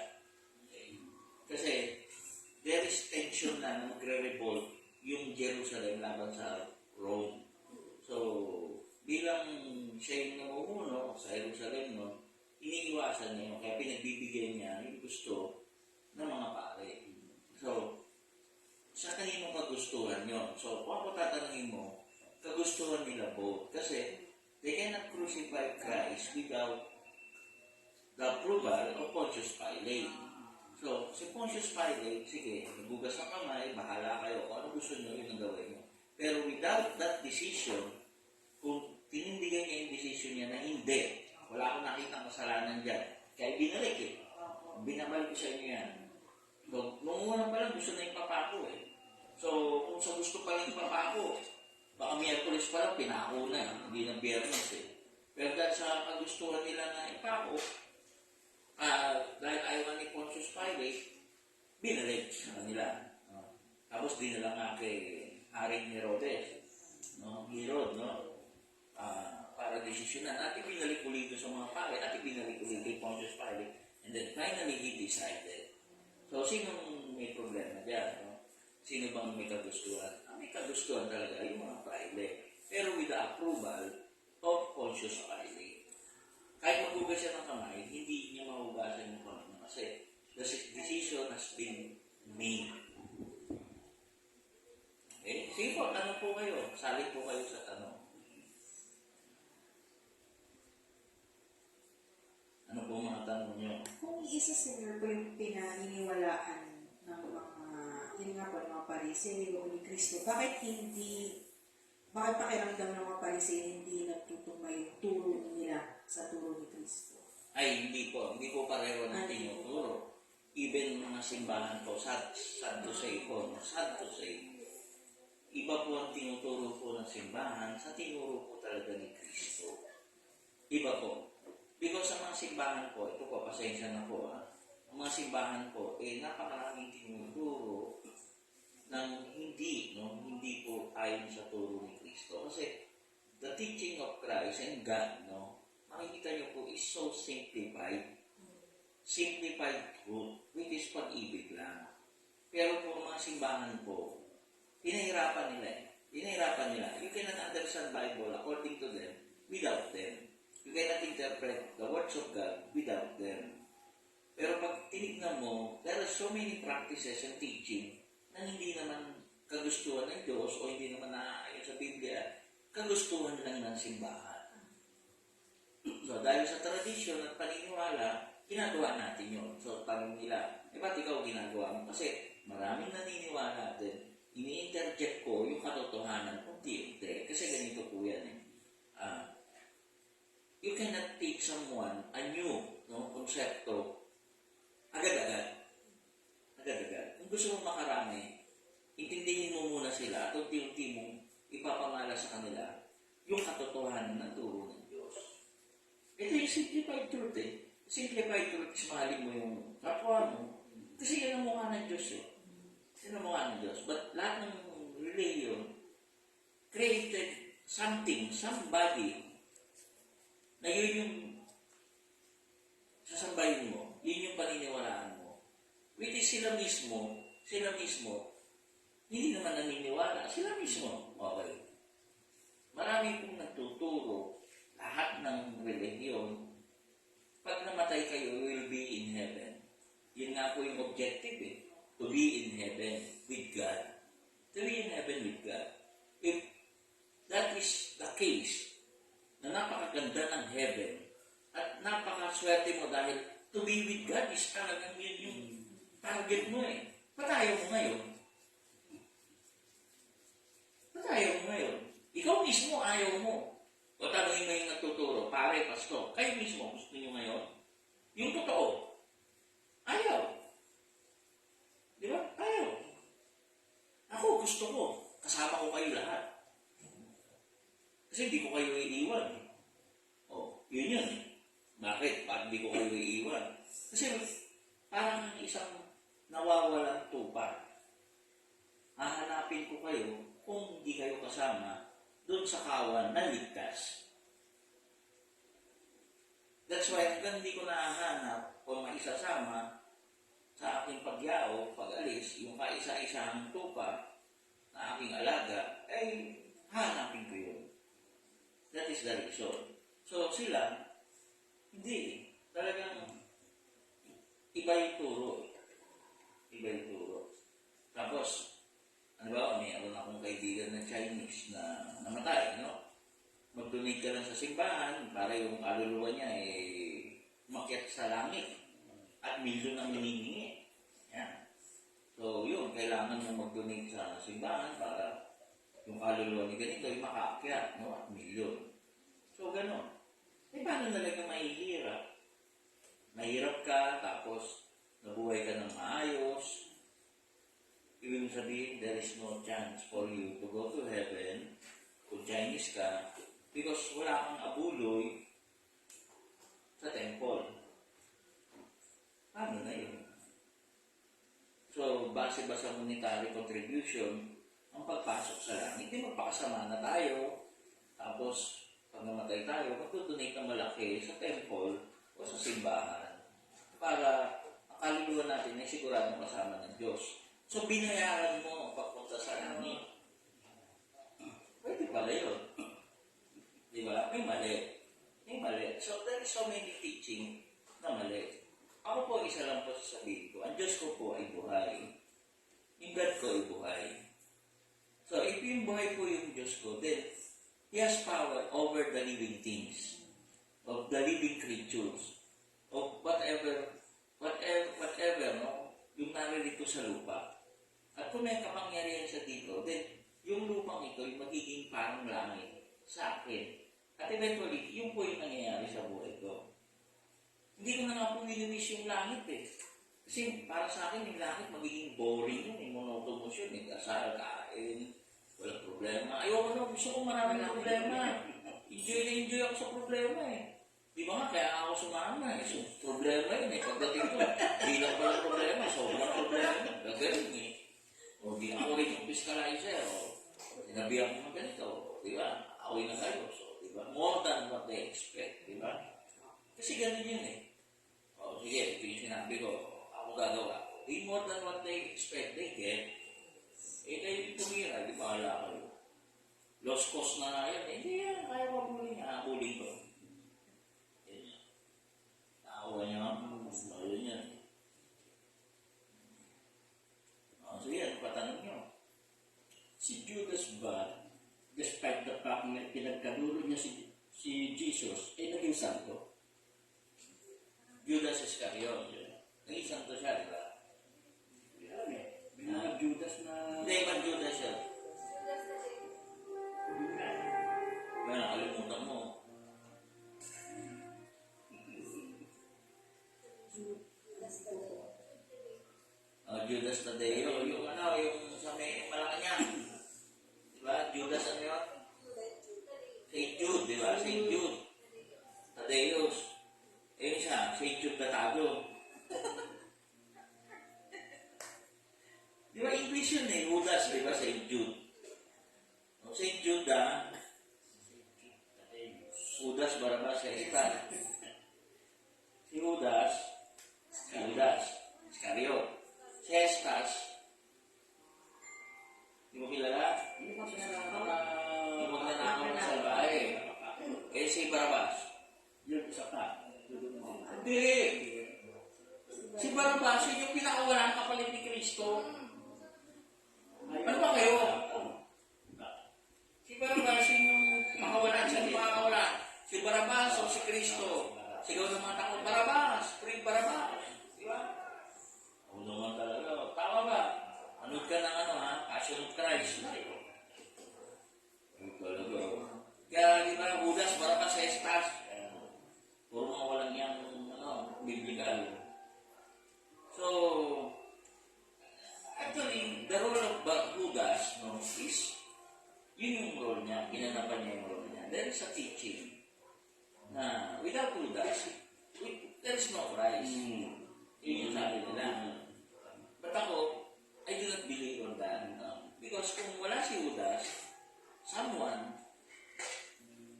Okay. Kasi there is tension na magre-revolt yung Jerusalem laban sa Rome. So, bilang siya yung namumuno sa Jerusalem, no, iniiwasan niya yun. Kaya pinagbibigay niya yung gusto ng mga pare. So, sa kanino kagustuhan yun? So, kung ako tatanungin mo, kagustuhan nila both. Kasi, they cannot crucify Christ without the approval of Pontius Pilate. So, si Pontius Pilate, sige, nagugas ng kamay, bahala kayo. Kung ano gusto nyo, yun ang gawin nyo. Pero without that decision, kung tinindigan niya yung decision niya na hindi, wala akong nakitang kasalanan dyan, kaya binalik eh. Binabalik ko sa inyo yan. So, nung una pa lang, gusto na yung papako eh. So, kung sa gusto pa lang yung papako, baka Miyerkules pa lang, pinako na, hindi na Biyernes eh. Pero dahil sa kagustuhan nila na ipako, dahil ayaw ni Pontius Pilate, binalik sa kanila. Tapos dinala nga kay Haring Herodes, Herod, para desisyonan. At ibinalik ulit sa mga pare, at ibinalik ulit kay Pontius Pilate. And then finally, he decided. So, sinong may problema dyan? Sino bang may kagustuhan? May kagustuhan talaga yung mga Pilate. Pero with the approval of Pontius Pilate. Kahit magugas siya ng kamay, hindi niya mahugasan yung kamay niya kasi the decision has been made. Okay? Sige po, tanong po kayo. Sali po kayo sa tanong. Ano po mga tanong niyo? Kung isa senior po yung pinaniniwalaan ng yun nga po, ng mga pariseo ni Kristo, bakit pakiramdam ng mga pariseo hindi nagtutumba yung turo nila sa turo ni Kristo? Ay, hindi po pareho ng tinuturo. Even mga simbahan po, sad to say po, sad to say, iba po ang tinuturo po ng simbahan sa tinuro po talaga ni Kristo. Iba po. Because sa mga simbahan po, ito po, pasensya na po ang mga simbahan po, napakaraming tinuturo ng hindi po ayon sa turo ni Kristo. Kasi the teaching of Christ and God, makikita niyo po is so simplified truth, which is pag-ibig lang. Pero po mga simbahan po, pinahirapan nila. You cannot understand Bible according to them without them. You cannot interpret the words of God without them. Pero pag tinignan mo, there are so many practices and teaching na hindi naman kagustuhan ng Diyos o hindi naman naaayon sa Biblia, kagustuhan lang ng simbahan. So, dahil sa tradisyon at paniniwala, ginagawa natin yun. So, tanong nila, ba't ikaw ginagawa mo? Kasi maraming naniniwala din. Ini-interject ko yung katotohanan unti-unti. Kasi ganito po yan eh. You cannot teach someone a new konsepto agad-agad. Kung gusto mong makarami, intindihin mo muna sila at unti-unti mong ipapamala sa kanila yung katotohanan ng turo ng Diyos. Ito yung simplified truth eh. Simplified truth is mahalin mo yung kapwa mo. Kasi yan ang mukha ng Diyos eh. Yan ang mukha ng Diyos. But lahat ng religion created somebody na yun yung sasambahin mo, yun yung paniniwalaan mo. Which is sila mismo, hindi naman naniniwala, sila mismo. Okay. Marami pong nagtuturo, lahat ng religion, pag namatay kayo, you will be in heaven. Yun nga po yung objective eh, to be in heaven with God. To be in heaven with God. If that is the case, na napakaganda ng heaven at napakaswerte mo dahil to be with God is talagang yun yung target mo eh. Patayo mo ngayon. Ikaw mismo ayaw mo. O tanongin mo yung nagtuturo, pare, pasto, kayo mismo gusto nyo ngayon? Yung totoo. Ayaw. Di ba? Ayaw. Ako gusto ko. Kasama ko kayo lahat. Kasi hindi ko kayo iiwan. Yun yun. Bakit? Bakit hindi ko kayo iiwan? Kasi parang isang nawawalang tupa. Hahanapin ko kayo kung hindi kayo kasama doon sa kawan na ligtas. That's why hanggang hindi ko nahahanap o maisasama sa aking pagyao, pag-alis, yung kaisa-isang tupa na aking alaga, ay hahanapin ko yun. That is the reason. So sila, hindi. Talagang iba yung turo. Tapos, mayroon akong kaibigan na Chinese na namatay, Mag-donate ka lang sa simbahan para yung kaluluwa niya umakyat sa milyon ang hinihingi. Yan. So, yun, kailangan mo mag-donate sa simbahan para yung kaluluwa ni ganito ay makaakyat, no? At milyon. So, gano'n. Eh, paano talaga mahihirap? Mahirap ka, tapos nabuhay ka ng maayos. Ibig sabihin, there is no chance for you to go to heaven kung Chinese ka because wala kang abuloy sa temple. Paano na yun? So, base ba sa monetary contribution, ang pagpasok sa langit, hindi magpakasama na tayo. Tapos, pag namatay tayo, magdodonate ng malaki sa temple o sa simbahan para ang kaluluwa natin ay siguradong kasama ng Diyos. So, binayaran mo papunta sa langit. Pwede pala yun. Di ba? May mali. May mali. So, there is so many teaching na mali. Ako po, isa lang po sasabihin ko. Ang Diyos ko po ay buhay. Yung God ko ay buhay. So, if yung buhay po yung Diyos ko, then He has power over the living things, of the living creatures, of whatever, no? Yung naririto sa lupa. At kung may kapangyarihan sa dito, then yung lupang ito ay magiging parang langit sa akin. At eventually, yun po yung nangyayari sa buhay ko. Hindi ko na nga po winiwish yung langit eh. Kasi para sa akin, yung langit magiging boring yun, yung monotonous yun, kasal, kain, walang problema. Ayoko na, gusto ko maraming problema. Enjoy ako sa problema eh. Di ba nga, kaya ako sumama eh. So, problema yun eh. Pagdating ko, di lang pala problema, sobrang problema. Gagaling eh. O di ako rin yung fiscalizer, o sinabihan ko ng ganito, di ba? Ako yung nagayos, di ba? More than what they expect, di ba? Kasi ganun yun eh. O sige, ito yung sinabi ko, ako gagawa. Di more than what they expect, they get. Eh, kayo tumira, di ba? Wala kayo. Lost cost na nga yan. Hindi yan, kaya ko abulin. Abulin ko. Nakakuha niya nga. Ayun yan. So yan, patanong nyo. Si Judas ba, despite the fact na pinagkadulo niya si Jesus, ay naging santo? Judas Iscariot. Naging santo siya, di ba? Yan eh. May mga Judas na... Hindi, ibang Judas siya. Kaya nakalimutan mo. Judas Tadeo, yung sa may Malacanang. Diba? Judas ano yun? Saint Jude, diba? Saint Jude. Tadeus. Eh siya, Saint Jude Tatado. Diba English yun eh, Judas, diba? Saint Jude. Saint Jude Judas Barabas sa Ispan. Si Judas Iscariot. Si Estas, di mo kilala? Hindi mo Yung magnanakaw ng salbahe. Eh si Barabas. Yun, isa pa. Hindi. Si Barabas, yun yung pinakawalan kapalit ni Kristo. Ano ba kayo? Si Barabas, yun yung makawalan siya, di makawalan. Si Barabas o si Kristo. Sigaw ng mga takot, Barabas, free Barabas. Di ba? Ako naman talaga. Tama ba? Anood ka ng Passion of Christ. Ano talaga? Kaya di ba, Judas, Barabas, Estas. Puro mga walang yang, biblical. So, actually, the role of Judas, is, yun yung role niya, ginanapan niya yung role niya. There is a teaching na without Judas, there is no Christ. Yun yung sabi nila. But ako, I do not believe on that. Because kung wala si Judas, someone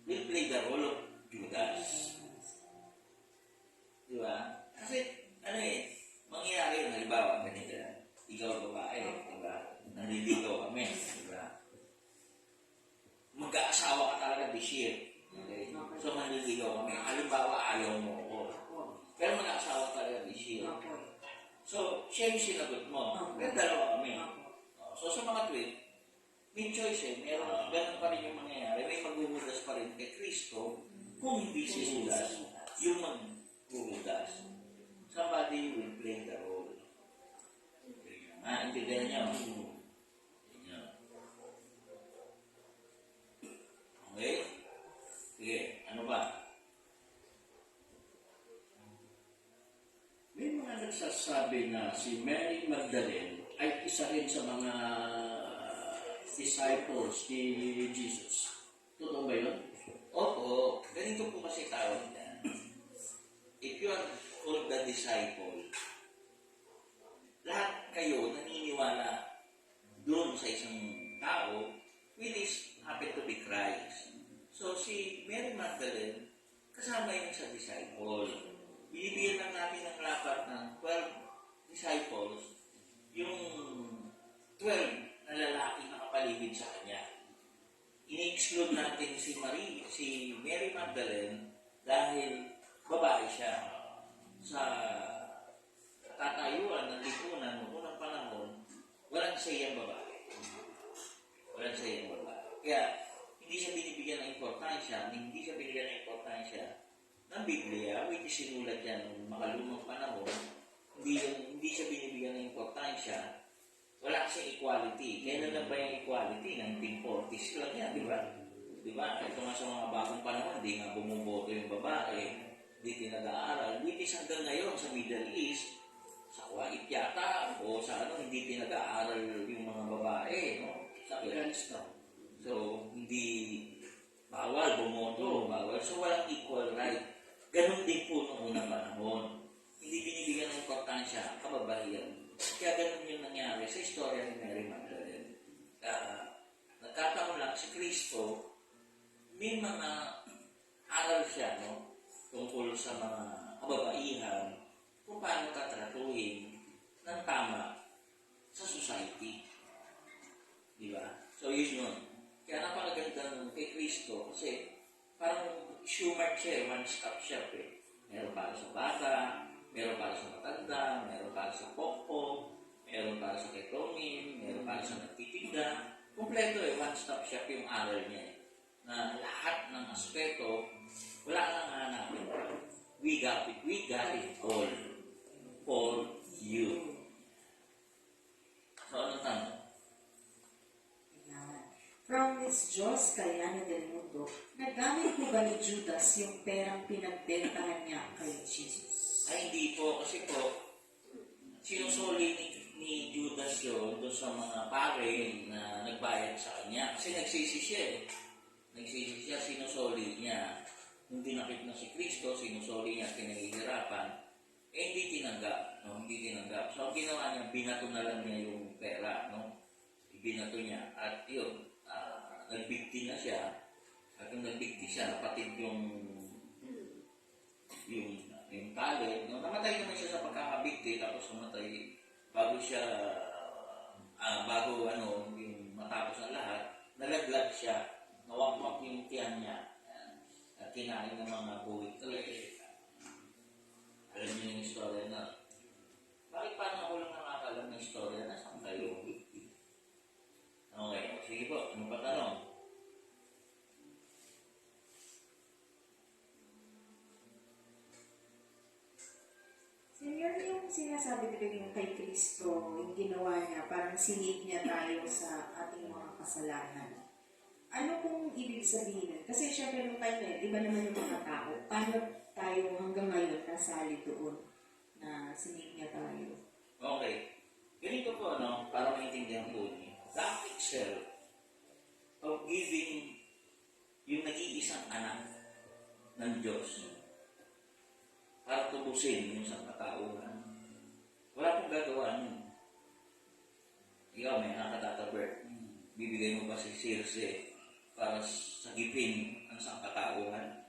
will play the role of Judas. Di ba? Kasi, mangyayari yung halimbawa, ganito na. Ikaw babae, di ba? Naliligaw kami, di ba? Mag-aasawa ka talaga this year. Okay? So, manliligaw kami. Halimbawa, ayaw mo ako. Pero mag-aasawa talaga this year. So, siya yung sinagot mo. Pero dalawa kami. So, sa mga tweet, may choice eh. Meron pa rin yung mangyayari. May maghuhudas pa rin kay Kristo kung hindi si Judas yung maghuhudas. somebody will play the role. Intindihan niyo? Inyo. Okay? Sige, ano ba? May mga nagsasabi na si Mary Magdalene ay isa rin sa mga disciples ni Jesus. Totoo ba yun? Oo, ganito po kasi tawag niya. If you are called the disciple, lahat kayo naniniwala doon sa isang tao which is happen to be Christ. So si Mary Magdalene, kasama yun sa disciple. Binibigyan lang natin ng lapat ng 12 disciples, yung 12 na lalaki nakapaligid sa kanya. Ini-exclude natin si Mary Magdalene dahil babae siya. Sa tatayuan ng lipunan noong unang panahon, walang sayang babae. Walang sayang babae. Kaya hindi siya binibigyan ng importansya ng Biblia, which is sinulat yan noong makalumang panahon, hindi siya binibigyan ng importansya. Wala kasing equality. Kailan lang ba yung equality? 1940s lang yan, di ba? Di ba? Ito nga sa mga bagong panahon, hindi nga bumuboto yung babae, hindi tinag-aaral. Hindi hanggang ngayon sa Middle East, sa Kuwait yata, o sa hindi tinag-aaral yung mga babae, no? Sa Afghanistan. So, hindi bawal bumoto, bawal. So, walang equal right. Ganon din po noong unang panahon. Hindi binibigyan ng importansya, kababaihan. Kaya ganun yung nangyari sa istorya ni Mary Magdalene. Nagkataon lang si Kristo, may mga aral siya, no? Tungkol sa mga kababaihan, kung paano tatratuhin ng tama sa society. Di ba? So yun yun. Kaya napakaganda nun kay Kristo kasi parang humor siya, one-stop shop eh. Meron para sa bata, meron para sa matanda, meron para sa pokpok, meron para sa ketonin, meron para sa nagtitinda. Kompleto eh, one-stop shop yung aral niya eh. Na lahat ng aspeto, wala nang hanapin. We got it all for you. So, anong tanong? From Miss Jos Cayano del Mundo, nagamit po ba ni Judas yung perang pinagbentahan niya kay Jesus? Ay, hindi po. Kasi po, sinusuli ni Judas yun doon sa mga pare na nagbayad sa kanya. Kasi nagsisi siya eh. Nagsisi siya, sinusuli niya. Nung dinakit na si Kristo, sinusuli niya, kinahihirapan. Hindi tinanggap. No? Hindi tinanggap. So, ang ginawa niya, binato na lang niya yung pera. No? Binato niya. At yun, nagbigti na siya. At kung nagbigti siya, napatid yung talent. No? Namatay naman siya sa pagkakabigti. Tapos namatay bago siya, yung matapos ang lahat, nalaglag siya. Nawakmak yung tiyan niya. At kinain ng mga buwit talaga. Alam niyo yung istorya na. Bakit parang ako lang nakakalam ng istorya na saan kayo? Okay, sige po. Anong patanong? Senior, yung sinasabi talaga yung kay Kristo, yung ginawa niya, parang sinip niya tayo sa ating mga kasalanan. Ano kung ibig sabihin nun? Kasi syempre nung time na yun, iba naman yung mga tao. Paano tayo hanggang ngayon nasali doon na sinip niya tayo? Okay. Ganito po, no? Para maintindihan po niyo. The act itself of giving yung nag-iisang anak ng Diyos para tubusin yung isang katauhan. Wala pong gagawa nun. Ikaw, may anak ka, Tata Bert. Bibigay mo ba si Circe para sagipin ang isang katauhan?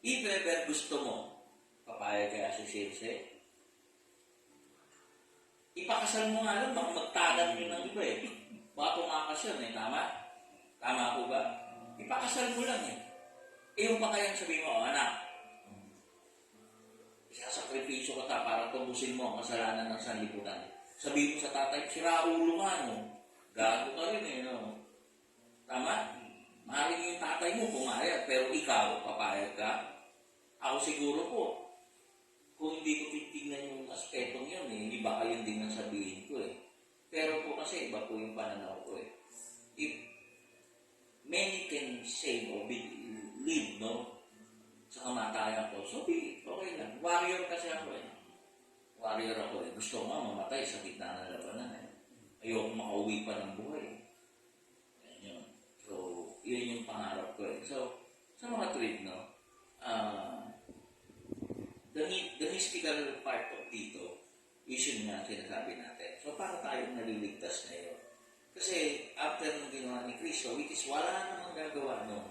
If ever gusto mo, papayag kaya si Circe? Ipakasal mo nga lang, baka magtagan nyo ng iba eh. Baka tumakas yun eh, tama? Tama po ba? Ipakasal mo lang eh. Eh yung pa kayang sabihin mo, anak, isasakripisyo ka para tubusin mo ang kasalanan ng sanlibutan. Sabihin mo sa tatay, siraulo nga no. Gago ka rin eh, no? Tama? Maaaring yung tatay mo pumayag, pero ikaw, papayag ka. Ako siguro po, kung hindi ko baka yun din ang sabihin ko eh. Pero po kasi iba po yung pananaw ko eh. If many can save or live, no? Sa kamatayan ko, so be, okay lang. Warrior kasi ako eh. Warrior ako eh. Gusto ko nga mamatay sa gitna ng labanan eh. Ayoko makauwi pa ng buhay eh. Yan yun. So, yun yung pangarap ko eh. So, sa mga tweet, no? The mystical part of dito, is yun nga sinasabi natin. So, para tayong naliligtas ngayon. Kasi, after nung ginawa ni Kristo, which is wala namang gagawa no,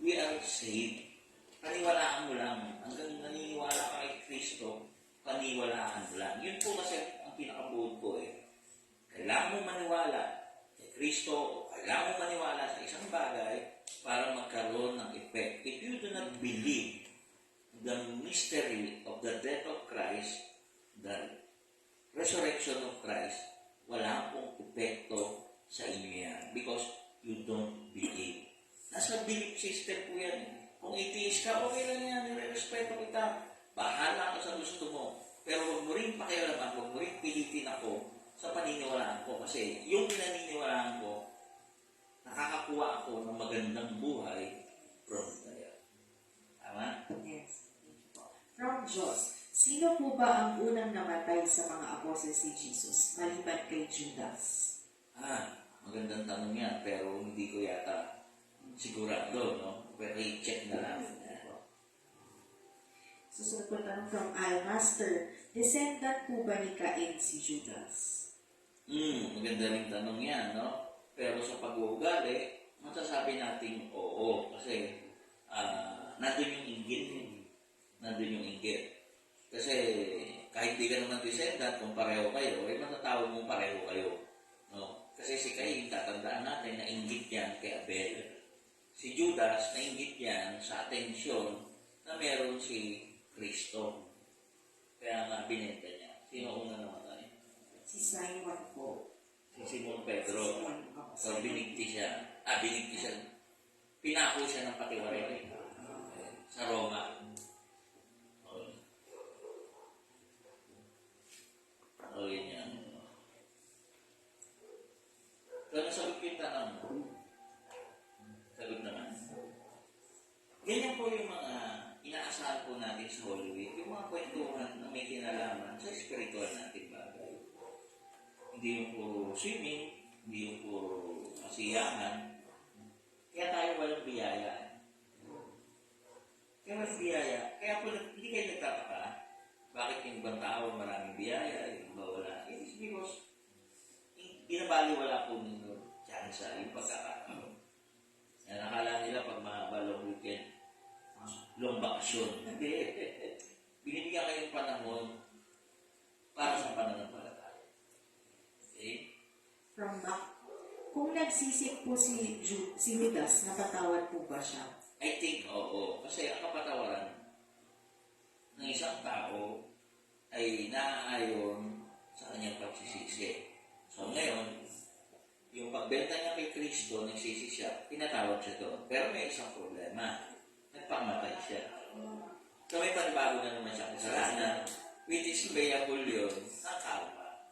we are saved. Paniwalaan mo lang. Hanggang naniniwala ka kay Kristo, paniwalaan mo lang. Yun po kasi ang pinakabuod ko eh. Kailangan mo maniwala kay Kristo o kailangan mo maniwala sa isang bagay para magkaroon ng effect. If you do not believe the mystery of the death of Christ, the resurrection of Christ, wala pong epekto sa inyo yan because you don't believe. Nasa belief system po yan. Kung itiis ka, okay lang yan, nire-respeto kita. Bahala ka sa gusto mo. Pero huwag mo rin pakialaman, huwag mo rin pilitin ako sa paniniwalaan ko. Kasi yung pinaniniwalaan ko, nakakakuha ako ng magandang buhay from there. Tama? Yes. From Diyos, sino po ba ang unang namatay sa mga apostles ni Jesus, maliban kay Judas? Magandang tanong yan, pero hindi ko yata sigurado, no? Pero i-check na lang. Susunod po tanong from Almaster, descendant po ba ni Cain si Judas? Maganda rin tanong yan, no? Pero sa pag-uugali, masasabi natin oo, kasi nandun yung inggit. Nandun yung inggit. Kasi kahit di ka naman descendant, kung pareho kayo, ay matatawag mong pareho kayo. No? Kasi si Cain, tatandaan natin na inggit yan kay Abel. Si Judas, nainggit yan sa atensyon na meron si Kristo. Kaya nga binenta niya. Sino una namatay? Si Simon po. Si Simon Pedro. Simon po. So binigti siya. Binigti siya. Pinako siya ng patiwarin sa Roma. Yun yan. So, nasagot ko yung tanong mo. Sagot naman. Ganyan po yung mga inaasahan po natin sa Holy Week. Yung mga kwentuhan na may kinalaman sa spiritual natin bagay. Hindi yung puro swimming, hindi yung puro kasiyahan. Kaya tayo walang biyaya. Kaya walang biyaya. Kaya po hindi kayo nagtataka. Bakit yung ibang tao maraming biyaya, yung iba wala? It is because binabaliwala po ninyo dyan sa yung pagkakataon. Nakala nila pag mahaba long weekend, long bakasyon. Hindi. Binibigyan kayong panahon para sa pananampalataya. Okay? From Mac, kung nagsisik po si Judas, napatawad po ba siya? I think oo. Kasi ang kapatawaran ng isang tao ay naaayon sa kanyang pagsisisi. So ngayon, yung pagbenta niya kay Kristo, nagsisi siya, pinatawad siya doon. Pero may isang problema. Nagpamatay siya. So may panibago na naman siya kasalanan, which is payable yun, nakakapa.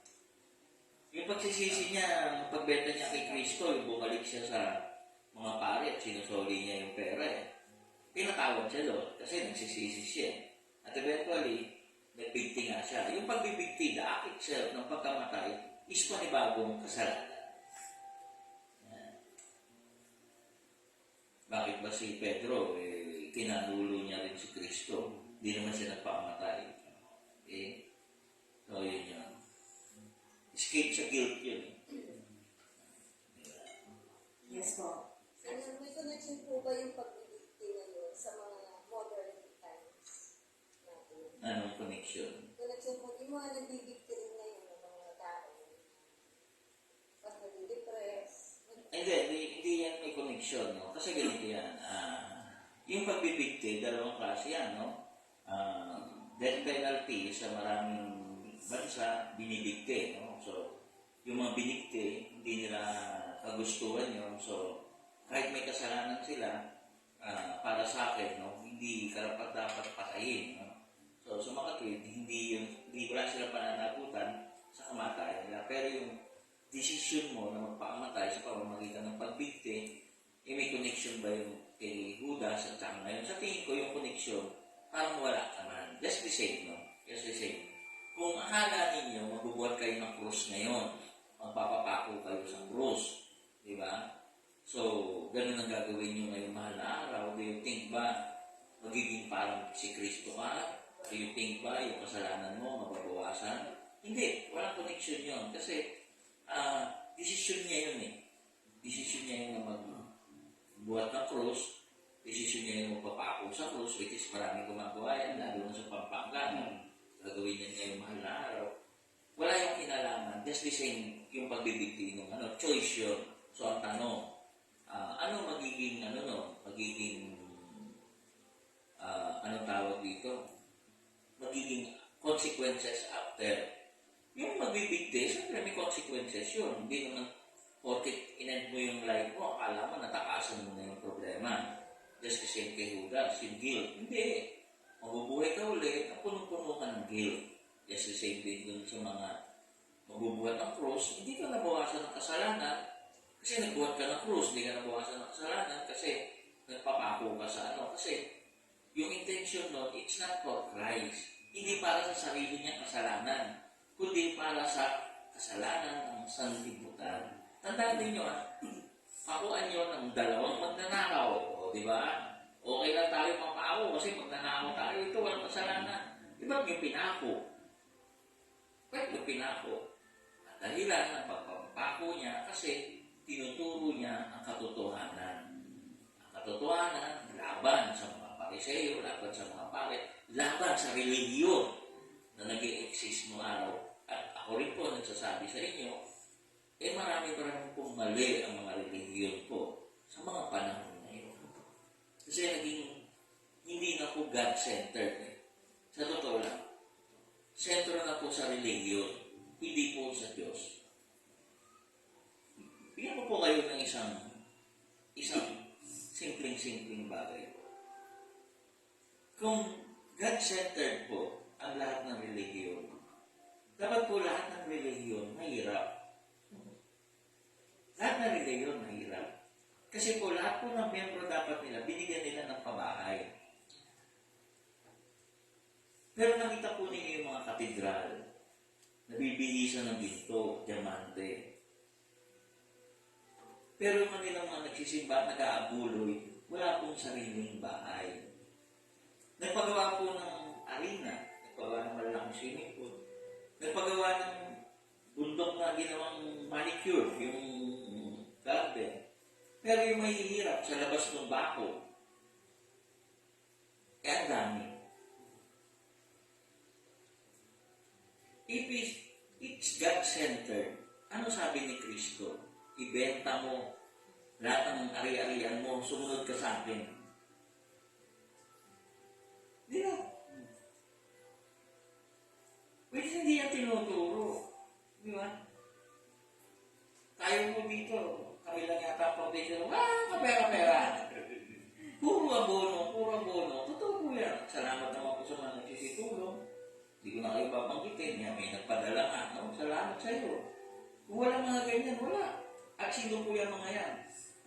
Yung pagsisisi niya, pagbenta niya kay Kristo, yung bumalik siya sa mga pari at sinusoli niya yung pera pinatawad siya doon kasi nagsisisi siya. At eventually, nagbigti nga siya. Yung pagbibigti, the act itself ng pagkamatay is panibagong kasalanan. Bakit ba si Pedro, kinanulo niya rin si Kristo? Hindi naman siya nagpakamatay. Okay? So, yun yun. Escape sa guilt yun. Yes po. May connection po ba yung pagbibigti ngayon sa mga modern times natin? Anong connection? Connection po, yung mga nagbibigti rin ngayon ng mga tao. Pag nadidepress. Hindi yan may connection, no? Kasi ganito yan. Yung pagbibigti, dalawang klase yan, no? Death penalty sa maraming bansa, binibigti, no? So, yung mga binigti, hindi nila kagustuhan yun. So, kahit may kasalanan sila, para sa akin, no? Hindi karapat dapat patayin, no? So, sa mga tweet, hindi wala silang pananagutan kamatayan nila. Pero yung decision mo na magpakamatay sa pamamagitan ng pagbigti, may connection ba yung kay Judas at saka ngayon? Sa tingin ko yung connection, parang wala naman. Just the same, no? Just the same. Kung akala ninyo, magbubuhat kayo ng krus ngayon, magpapapako kayo sa krus, di ba? So, ganun ang gagawin nyo ngayong mahal na araw. Do you think ba magiging parang si Kristo ka? Do you think ba yung kasalanan mo mababawasan? Hindi, walang connection yun. Kasi, decision niya yun eh. Decision niya yun na magbuhat ng krus. Decision niya yung magpapako sa krus, which is maraming gumagawa yan, lalo na sa Pampanga. Gagawin niya ngayong mahal na araw. Wala yung kinalaman. Just the same yung pagbibigti ng choice yun. So, ang tanong, ano magiging, anong tawag dito? Magiging consequences after. Yung magbibigti, siyempre may consequences yun. Hindi naman, porket inend mo yung life mo, akala mo natakasan mo na yung problema. Just the same kay Judas, yung guilt. Hindi. Mabubuhay ka ulit, punong-puno ka ng guilt. Just the same din dun sa mga magbubuhat ng krus, hindi ka nabawasan ng kasalanan kasi nagbuhat ka ng krus, hindi ka nabawasan ng kasalanan kasi nagpapako ka sa kasi yung intention nun, it's not for Christ. Hindi para sa sarili niyang kasalanan, kundi para sa kasalanan ng sanlibutan. Tandaan ninyo, pakuan nyo ng dalawang magnanakaw, di ba? Okay lang tayo mapako kasi magnanakaw tayo, ito walang kasalanan. Di ba yung pinako? Pwede yung pinako. At dahilan ng pagpapako niya kasi tinuturo niya ang katotohanan. Ang katotohanan, laban sa mga Pariseo, laban sa mga parit, laban sa relihiyon na nag-i-exist noong araw. At ako rin po nagsasabi sa inyo, marami pa rin pong mali ang mga relihiyon po sa mga panahon na yun. Kasi naging hindi na po God-centered eh. Sa totoo lang, sentro na po sa relihiyon, hindi po sa Diyos. Bigyan ko po kayo ng isang simpleng-simpleng bagay po. Kung God-centered po ang lahat ng relihiyon, dapat po lahat ng relihiyon mahirap. Lahat ng relihiyon mahirap. Kasi po lahat po ng miyembro dapat nila, binigyan nila ng pabahay. Pero nakita po ninyo yung mga katedral, nabibihisan ng ginto, diamante. Pero yung kanilang mga nagsisimba, nag-aabuloy, wala pong sariling bahay. Nagpagawa po ng arena, nagpagawa ng malalaking swimming pool, nagpagawa ng bundok na ginawang manicure, yung garden. Pero yung mahihirap sa labas ng bako, ang dami. If it's God-centered, ano sabi ni Kristo? Ibenta mo lahat ng ari-arian mo, sumunod ka sa akin. Di ba? Pwede hindi yan tinuturo. Di ba? Tayo po dito, kami lang yata po dito, kapera-pera. Puro abono. Totoo po yan. Salamat naman po sa mga nagsisitulong. Hindi ko na kayo babanggitin. May nagpadala nga. Salamat sa iyo. Kung wala mga ganyan, wala. At sino po yan mga yan?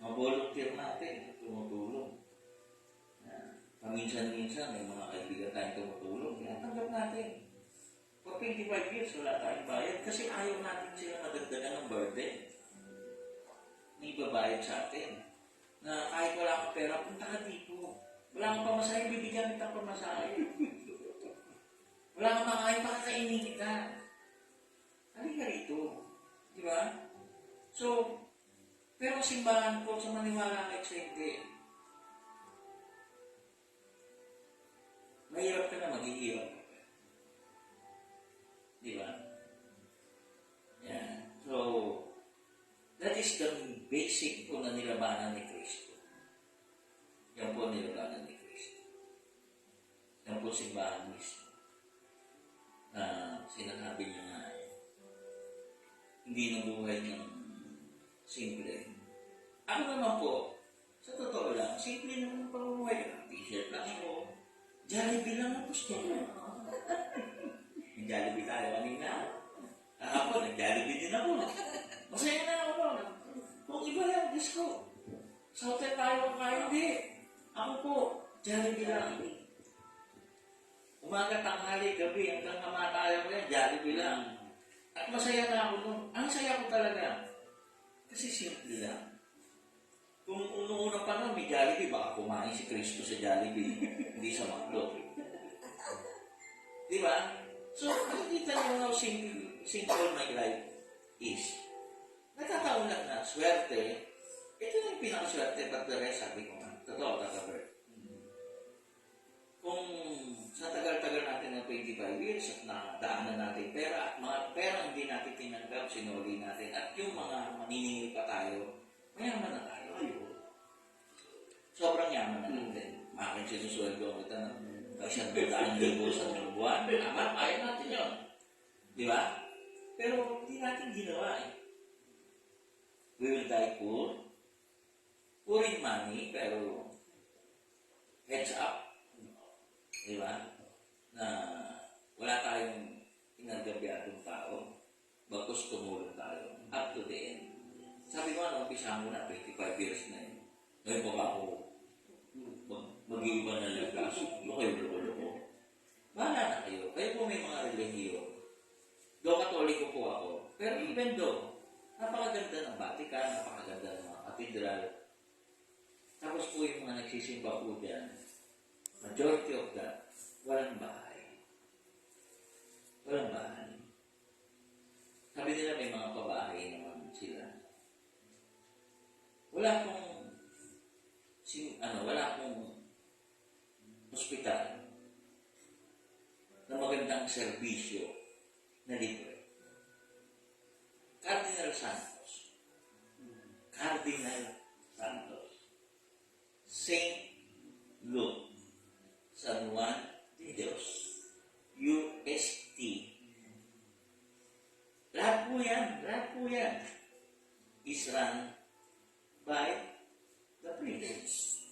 Mga volunteer natin, tumutulong. Paminsan-minsan, may mga kaibigan tayong tumutulong. Tinatanggap natin. For 25 years, wala tayong bayad. Kasi ayaw natin sila madagdagan ng burden. May babayad sa atin. Na kahit wala kang pera, punta ka dito. Wala kang pamasahe, bibigyan kita pamasahe. Wala kang makain, pakakainin kita. Halika rito. Di ba? So, pero simbahan po sa maniwala kahit sa hindi. Mahirap ka na, maghihirap ka. Di ba? Yan. So, that is the basic po na nilabanan ni Kristo. Yan po nilabanan ni Kristo. Yan po simbahan mismo. Na sinasabi niya nga, hindi nabuhay ng simple. Ako naman po, sa totoo lang, simple naman ang pamumuhay. T-shirt lang ako. Jollibee lang ang gusto ko. May Jollibee tayo kanina. Kahapon, nag-Jollibee din ako. Masaya na ako. Kung iba yan, Diyos ko. Sa hotel tayo kayo, hindi. Ako po, Jollibee lang. Umaga, tanghali, gabi, hanggang kamatayan ko yan, Jollibee lang. At masaya na ako nun. Ang saya ko talaga. Kasi simple lang. Kung noong pa nun, may Jollibee, baka kumain si Cristo sa Jollibee, hindi sa McDo. Di ba? So, nakikita niyo how simple my life is. Nagkataon lang na, swerte, ito yung pinakaswerte, but the rest, sabi ko nga, totoo, Bert. Kung sa tagal-tagal natin ng 25 years at nadaanan natin pera at mga pera hindi natin tinanggap, sinuli natin at yung mga maniningil pa tayo, mayaman na tayo. Sobrang yaman na natin. Makin sinusweldo kita ng 100,000 sa buwan. Tama, kaya natin yun. Di ba? Pero hindi natin ginawa eh. We will die poor. Poor in money, pero heads up. Di ba? Na wala tayong inagabyadong tao. Bagkus tumulong tayo. Up to the end. Sabi ko, umpisa mo na, 25 years na yun. Ngayon pa ako, mag-iiba na lagas. Loko. Bahala na kayo. Kayo po may mga relihiyon. Though Katoliko po ako. Pero even though, napakaganda ng Vatican, napakaganda ng mga katedral. Tapos po yung mga nagsisimba po dyan, majority of that, walang bahay. Walang bahay. Sabi nila may mga pabahay naman sila. Wala pong ospital na magandang serbisyo na libre. Cardinal Santos, Saint Luke, San Juan de Dios, UST. Lahat po yan is run by the priest.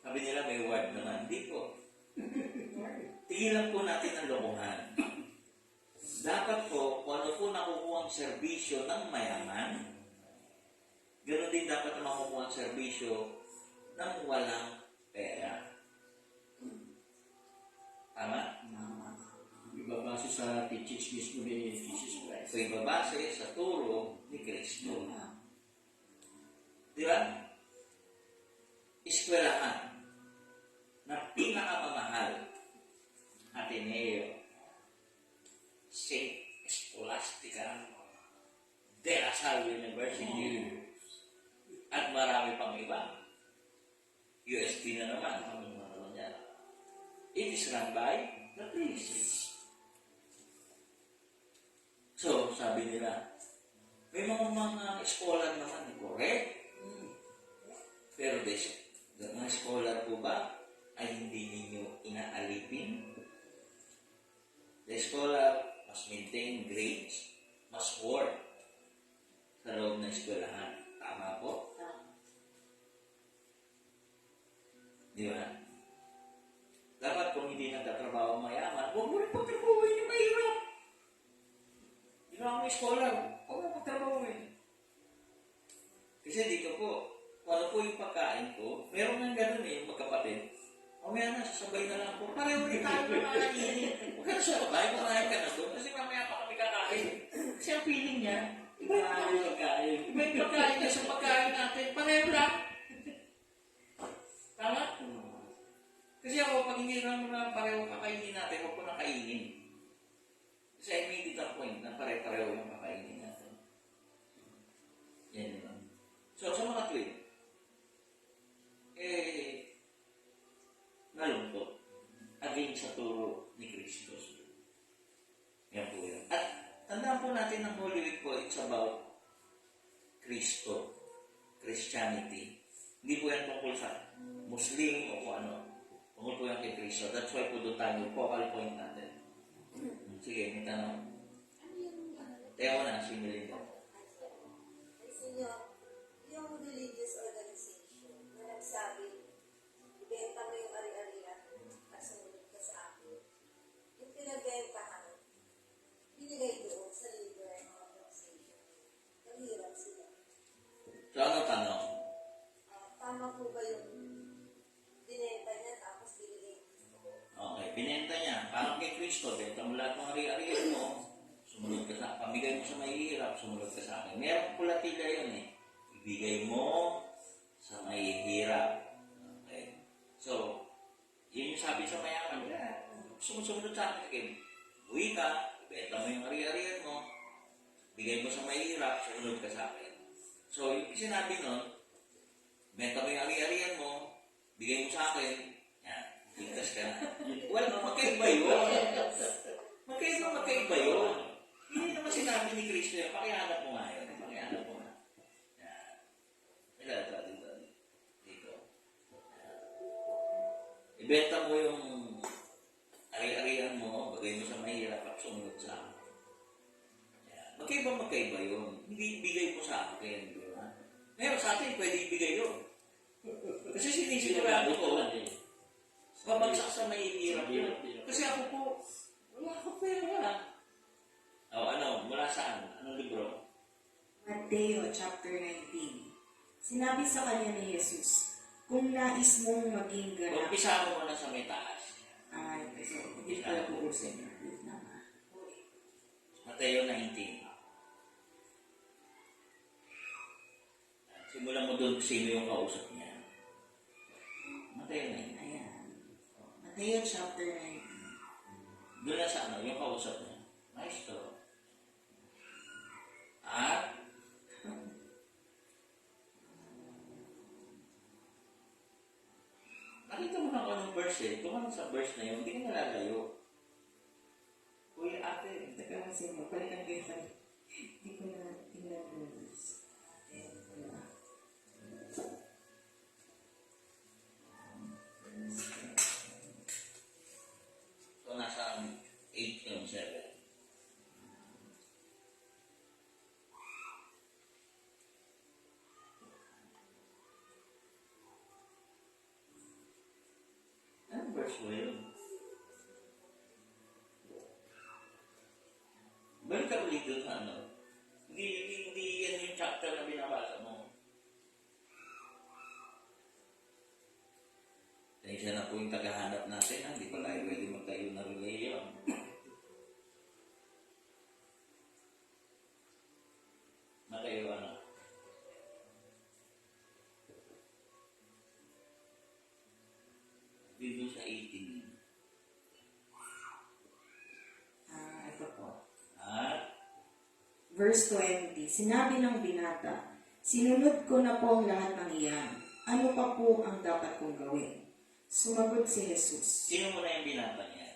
Sabi nila may word naman. Hindi po. Tigilan po natin ang lokohan. Dapat po, kung ano po nakukuha ang serbisyo ng mayaman, ganoon din dapat na makukuha ang serbisyo ng walang pera. Tama? Ibabase sa teachings mismo ni Jesus Christ. So, ibabase sa turo ni Kristo. Di ba? Eskwelahan na pinakamamahal, Ateneo, St. Scholastica, De La Salle University, at marami pang iba. UST na naman. It is run by the priests. So, sabi nila, may mga scholar naman, correct? Pero mga scholar po ba ay hindi ninyo inaalipin? The scholar must maintain grades, must work sa loob ng eskwelahan. Tama po? Di ba? Dapat kung hindi nagtatrabaho mayaman, huwag mo rin pagtrabahuin yung mahirap. Ginawa mo yung scholar, huwag mo pagtrabahuin. Kasi dito po, kung ano po yung pagkain ko, meron nang gano'n yung magkapatid. Mamaya na, sasabay na lang po. Pareho rin tayo kumakain. Huwag ka na siya kabay, kumain ka na doon. Kasi mamaya pa kami kakain. Kasi ang feeling niya, iba yung pagkain. Iba yung pagkain niya sa pagkain natin. Pareho lang. Tama? Kasi ako, pag hindi naman na pareho kakainin natin, huwag ko na kainin. Kasi I made it a point na pare-pareho yung kakainin natin. Yan naman. So, sa mga tweet, nalungkot against sa turo ni Kristo. Yan po yan. At tandaan po natin ng Holy Week po, it's about Kristo, Christianity. Hindi po yan tungkol sa Muslim o kung ano. Tungkol po yan kay Kristo. That's why po doon tayo, focal point natin. Sige, may tanong. Teo na, si Melinda. Yung religious organization na nagsabi, ibenta mo yung ari-arian at sumunod ka sa akin. binenta niya. Parang kay Kristo, benta mo lahat ng ari-arian mo. Sumunod ka sa pamigay mo sa mahihirap, sumunod ka sa akin. Meron pulatila yun eh. Ibigay mo sa mahihirap. Okay? So, yun yung sabi sa mayaman, sumusunod sa akin. Uwi ka, ibenta mo yung ari-arian mo, bigay mo sa mahihirap, sumunod ka sa akin. So, yung sinabi nun, benta mo yung ari-arian mo, bigay mo sa akin, yan, ligtas ka na. Wala, magkaiba yun. Magkaiba yun. Hindi naman sinabi ni Kristo yun, pakihanap mo nga yun. Pakihanap mo nga. Yan. Dito. Ibenta mo yung ari-arian mo, bagay mo sa mahirap at sumunod sa akin. Magkaiba yun. Hindi ibigay mo sa akin. Di ba? Ngayon sa atin, pwede ibigay yun. Kasi sinisigurado ko, babagsak sa mahihirap yun. Kasi ako po, wala akong pera. Mula saan? Anong libro? Mateo chapter 19. Sinabi sa kanya ni Jesus, kung nais mong maging ganap. Umpisa mo muna sa may taas. So, hindi pala po usin. Mateo 19. Simulan mo doon sino yung kausap niya. Mateo 19. Ayan. Mateo chapter 19. Doon na sa yung kausap niya. Maestro. At nakita mo na kung anong verse eh. Tumanong sa verse na yun, hindi ka nalalayo. Uy, ate. Teka kasi mo, balikan ko yung sabi. Hindi ko na tingnan yung verse. So, nasa 8 yung 7. Anong verse mo yun? Balik ka ulit doon sa ano? Hindi yan yung chapter na binabasa mo. Siya na po yung tagahanap natin, hindi pa tayo pwede magtayo na religion. Mateo ano? Dito sa 18. Ito po. At Verse 20, sinabi ng binata, sinunod ko na po ang lahat ng iyan. Ano pa po ang dapat kong gawin? Sumagot si Jesus. sino mo na yung binata niya?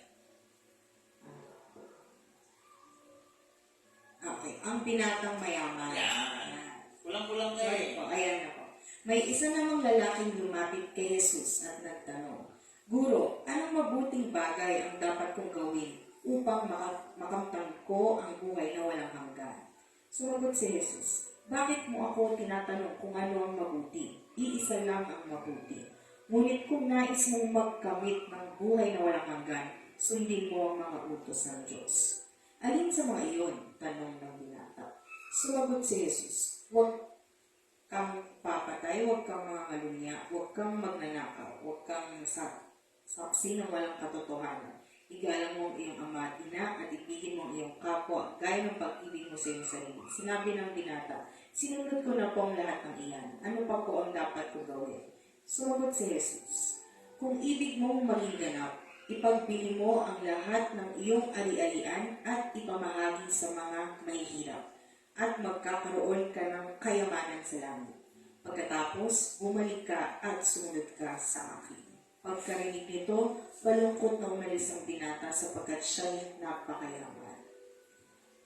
Okay, ang binatang mayaman. Yan. Kulang-kulang na Sorry eh. po, ayan na po. May isa namang lalaking lumapit kay Jesus at nagtanong, Guro, anong mabuting bagay ang dapat kong gawin upang makamtan ko ang buhay na walang hanggan? Sumagot si Jesus, bakit mo ako tinatanong kung ano ang mabuti? Iisa lang ang mabuti. Ngunit kung nais mong magkamit ng buhay na walang hanggan, sundin mo ang mga utos ng Diyos. Alin sa mga iyon? Tanong ng binata. Sumagot si Jesus, huwag kang papatay, huwag kang mangangalunya, huwag kang magnanakaw, huwag kang saksi ng walang katotohanan. Igalang mo ang iyong ama at ina at ibigin mo ang iyong kapwa gaya ng pag-ibig mo sa iyong sarili. Sinabi ng binata, sinunod ko na po ang lahat ng iyan. Ano pa po ang dapat ko gawin? Sumagot si Jesus, kung ibig mong maging ganap, ipagbili mo ang lahat ng iyong ari-arian at ipamahagi sa mga mahihirap at magkakaroon ka ng kayamanan sa langit. Pagkatapos, bumalik ka at sumunod ka sa akin. Pagkarinig nito, malungkot na umalis ang binata sapagkat siya'y napakayaman.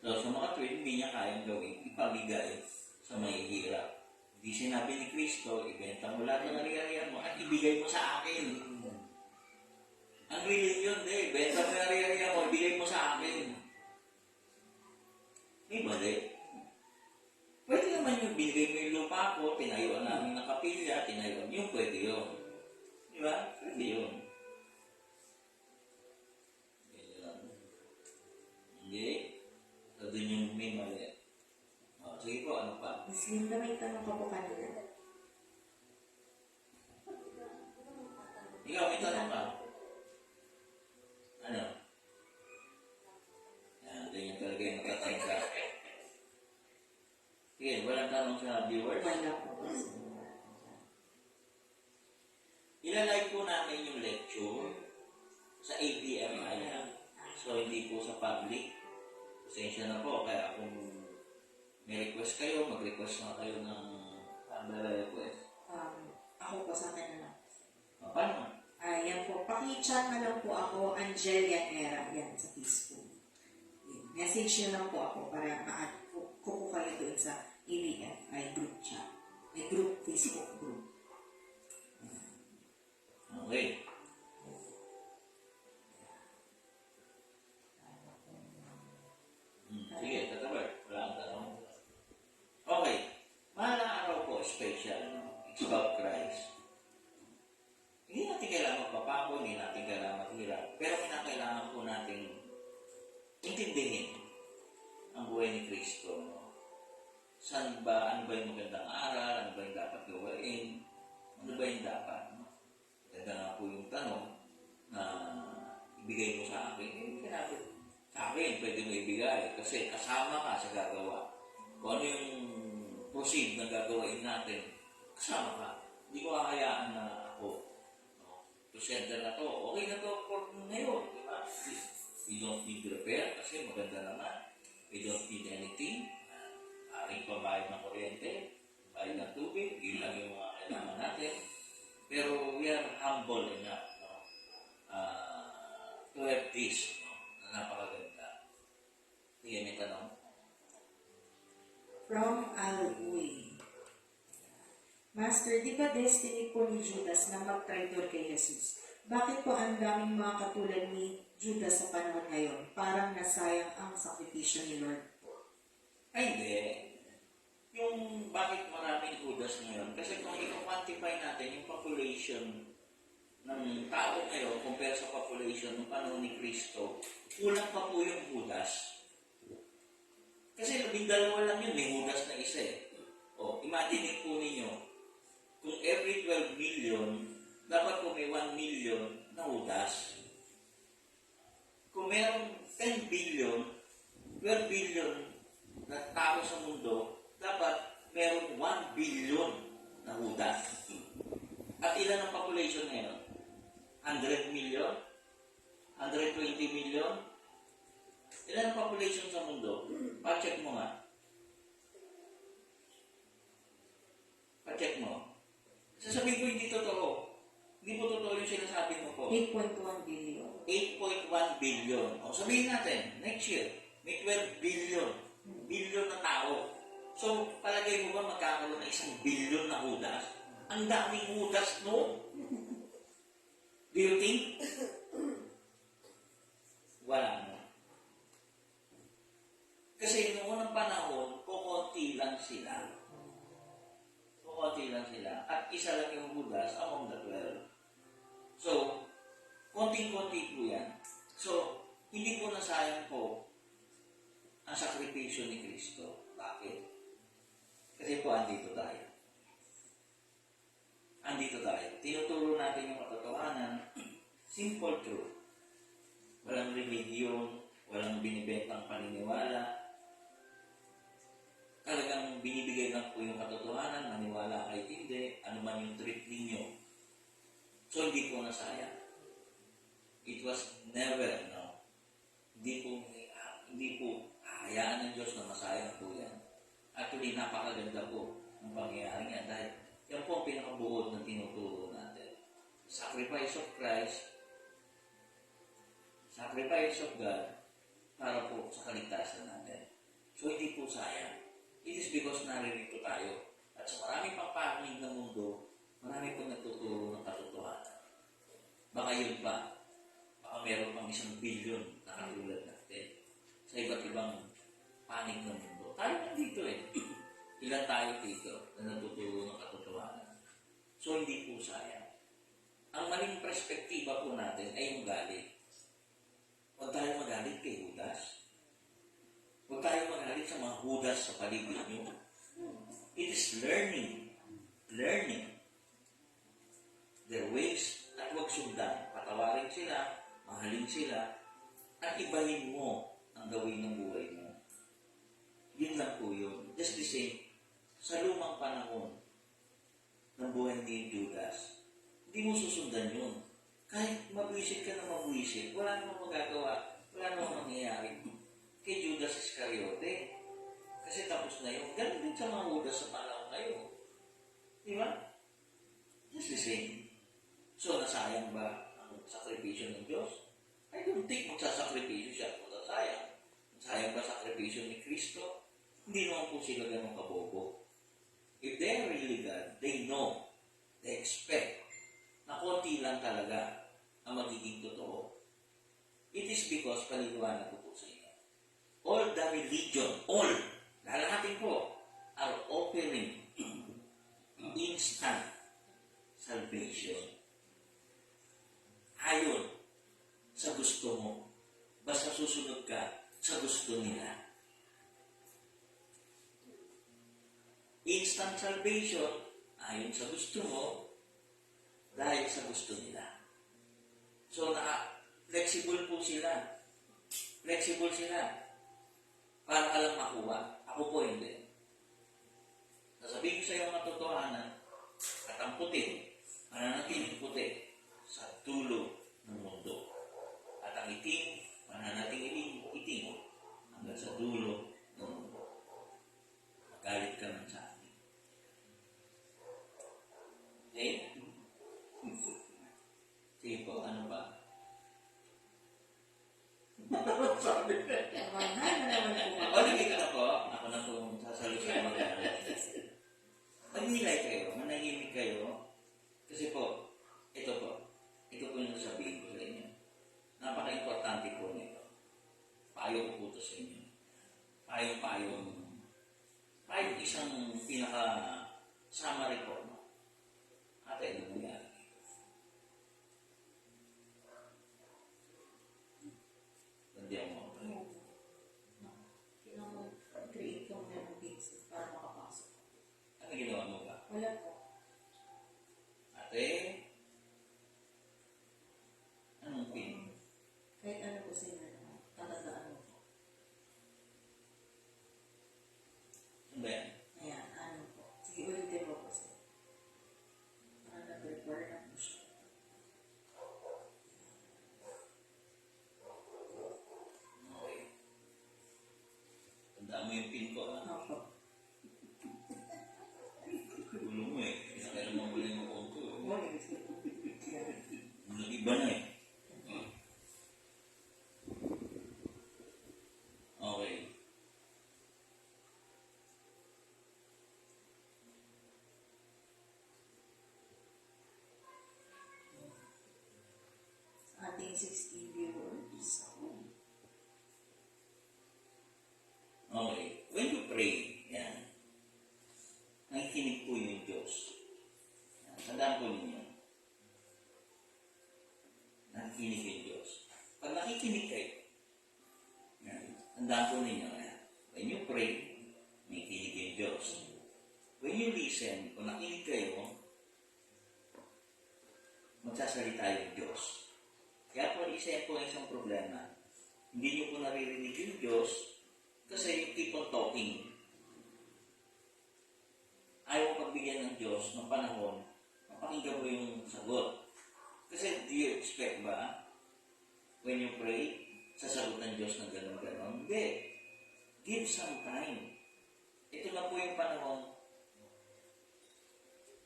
So, sa mga tuwid, hindi niya kayang gawin, ipamigay sa mahihirap. Hindi sinabi ni Kristo, ibenta mo lahat ng ari-arian mo at ibigay mo sa akin. Ang religion, benta mo yung ari-arian mo, ibigay mo sa akin. May mali. Pwede naman yung binigay mo yung lupa ko, tinayuan namin ng kapilya, tinayuan yung pwede yun. Di ba? Pwede yun. Hindi. So, dun yung may mali. Sige po, ano pa? Mas Linda, may tanong ka po kanina. na viewers? Wala po. Ilalike po namin yung lecture sa ABMI yan. So, hindi po sa public. Pasensya na po. Kaya kung may request kayo, mag-request na kayo ng request. Ako po sa akin na lang. Paano? Yan po. Paki-chat na lang po ako, Angelia Era, yan sa Facebook. Yun. Message nyo lang po ako para ma-add ko po kayo doon sa ABFI group chat. May group, Facebook group. Okay. Sige, tatabar. Wala ang tanong. Okay. Mahal na araw po, special. No? It's about Christ. Hindi natin kailangan magpapako, hindi natin kailangan maghirap. Pero kinakailangan po natin intindihin ang buhay ni Kristo. No? Saan ba, ano ba yung magandang aral, ano ba yung dapat gawain, ano ba yung dapat. No? Ganda nga po yung tanong na ibigay mo sa akin. Sinabi, sa akin, pwede mo ibigay kasi kasama ka sa gagawa. Kung ano yung proceed na gagawain natin, kasama ka. Hindi ko kakayaan na ako. No? To center na to, okay na to for ngayon. Diba? We don't need to repair kasi maganda naman. We don't need anything. Aring pabayad ng kuryente, bayad ng tubig, yun lang yung mga kailangan natin. Pero we are humble enough, no? To have this, no? Na napakaganda. Sige, may tanong. From Alway. Master, di ba destiny po ni Judas na mag-traitor kay Jesus? Bakit po ang daming mga katulad ni Judas sa panahon ngayon? Parang nasayang ang sakripisyo ni Lord po. Ay, hindi. Yung bakit maraming Judas ngayon? Kasi kung i-quantify natin yung population ng tao ngayon compare sa population ng panahon ni Kristo, kulang pa po yung Judas. Kasi 12 lang yun, may Judas na isa eh. O, imagine po ninyo, kung every 12 million, dapat po may 1 million na Judas. Kung meron 10 billion, 12 billion na tao sa mundo, dapat meron 1 billion na Judas. At ilan ang population ngayon? 100 million? 120 million? Ilan ang population sa mundo? Pa-check mo nga. Pa-check mo. Sasabihin ko hindi totoo. Hindi po totoo yung sinasabi mo po. 8.1 billion. 8.1 billion. O sabihin natin, next year, may 12 billion. Billion na tao. So, palagay mo ba magkakaroon ng 1 billion na Judas? Ang daming Judas, no? Do you think? Wala mo. Kasi noong unang panahon, kukunti lang sila. Kukunti lang sila. At isa lang yung Judas among the 12. So, konting-konti po yan. So, hindi po nasayang po ang sakripisyo ni Kristo. Bakit? Kasi po, andito tayo. Andito tayo. Tinuturo natin yung katotohanan. Simple truth. Walang religion, walang binibentang paniniwala. Talagang binibigay lang po yung katotohanan, maniwala kahit hindi, ano man yung trip ninyo. So, hindi po nasayang. It was never, no? Hindi po hayaan ng Diyos na masayang po yan. Actually, napakaganda po ng pangyayari yan dahil yan po ang pinakabuod ng tinuturo natin. Sacrifice of Christ, sacrifice of God, para po sa kaligtasan natin. So, hindi po sayang. It is because naririto tayo. At sa maraming pagpapanig ng mundo, marami po nagtuturo ng katotohanan. Baka yun pa, baka meron pang 1 billion na katulad natin sa iba't ibang panig ng mundo. Tayo nandito eh. Ilan tayo dito na natuturo ng katotohanan. So, hindi po sayang. Ang maling perspektiba po natin ay yung galit. Huwag tayo magalit kay Judas. Huwag tayo magalit sa mga Judas sa paligid nyo. It is learning. Learning their ways at huwag sundan. Patawarin sila, mahalin sila, at ibahin mo ang gawin ng buhay mo. Yun lang po yun. Just the same sa lumang panahon ng buhay ni Judas, hindi mo susundan yun. Kahit mabwisit ka na mabwisit, wala namang magagawa, wala namang mangyayari kay Judas Iscariote. Kasi tapos na yun. Ganun din sa mga Judas sa panahon ngayon. Di ba? Just the same. So, nasayang ba ang sakripisyo ng Diyos? I don't think magsasakripisyo siya kung nasayang. Nasayang ba sakripisyo ni Kristo? Hindi naman po sila ganun kabobo. If they are really God, they know, they expect na konti lang talaga ang magiging totoo. It is because, paliliwanag ko po sa inyo, all the religion, all, lalahatin po, are offering instant salvation. Ayon sa gusto mo, basta susunod ka sa gusto nila. Instant salvation, ayon sa gusto mo, dahil sa gusto nila. So, flexible po sila. Flexible sila. Para ka lang makuha. Ako po hindi. Sasabihin ko sa iyo ang katotohanan at ang puti, mananatiling puti sa dulo ng mundo. At ang itim, mananatiling itim hanggang sa dulo ng mundo. Magalit ka man sa akin. Okay? Sige po, ano ba? Sabi na. Mahal na naman po. O, hindi ka na po. Ako na po sasalit sa mag-aaral. Magnilay kayo, manahimik kayo. Kasi po, ito po yung sabihin ko sa inyo. Napaka-importante po nito. Payo ko po ito sa inyo. Payo isang pinaka-summary po. Ate, ano nangyari? Hindi ako mga Create yung meron cases para makapasok. ano ginawa mo ba? Wala po. Ate, anong pin? Kahit ano po sila, tatandaan mo po. Ano ba yan? Ayan, ano po. Sige, ulitin mo po sila. Nag-require na po siya. Okay. Tandaan mo yung pin ko, ha? Opo. Ulo mo eh. Kailangan mo muli yung phone ko. Wala. Nag-iba na eh. Okay. Sa ating 60 viewers. Okay. When you pray, yan, nakikinig po yung Diyos. Yan, tandaan po ninyo. Nakikinig yung Diyos. Pag nakikinig kayo, yan, tandaan po ninyo, yan. When you pray, nakikinig yung Diyos. When you listen, kung nakikinig kayo, magsasalita yung Diyos. Kaya po, isa po isang problema. Hindi niyo po naririnig yung Diyos kasi you keep on talking. Ayaw pagbigyan ng Diyos ng panahon, mapakinggan mo yung sagot. Kasi do you expect ba, when you pray, sasagot ng Diyos ng gano'n-gano'n? Hindi. Give some time. Ito na po yung panahon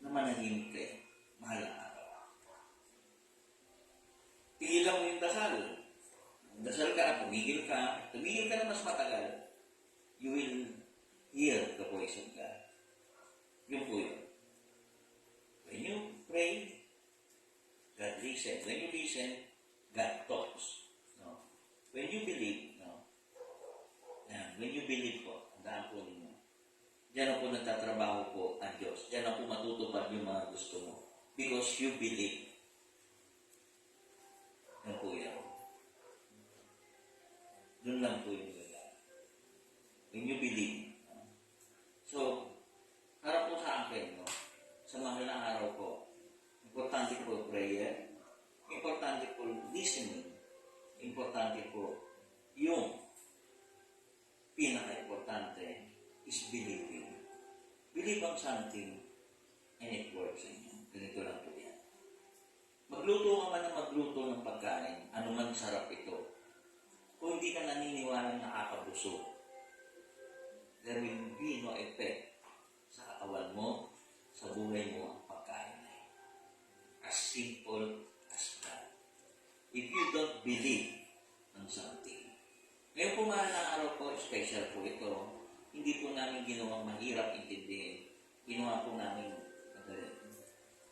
na manahimik kayo. Mahal na araw. Pigilan mo yung dasal. Dasal ka, tumigil ka na mas matagal, you will hear the voice of God. Yun po yun. When you pray, God listens. When you listen, God talks. No? When you believe, no? Yan. When you believe po, tandaan po ninyo. Diyan na po nagtatrabaho po ang Diyos. Diyan na po matutupad yung mga gusto mo. Because you believe. Yan po yan. Doon lang po yung gagawin. When you believe. No? So, harap po sa akin, no? Sa mahal na araw ko, importante po prayer, importante po listening, importante po yung pinaka-importante is believing. Believe something and it works sa inyo. Ganito lang po yan. Magluto ka man ng magluto ng pagkain, anuman sarap ito. Kung hindi ka naniniwala nakakabusog, there will be no effect sa katawan mo, sa buhay mo ang pagkain na yun. As simple as that. If you don't believe on something. Ngayon po mahal na araw po, special po ito. Hindi po namin ginawang mahirap intindihin. Ginawa po namin madali.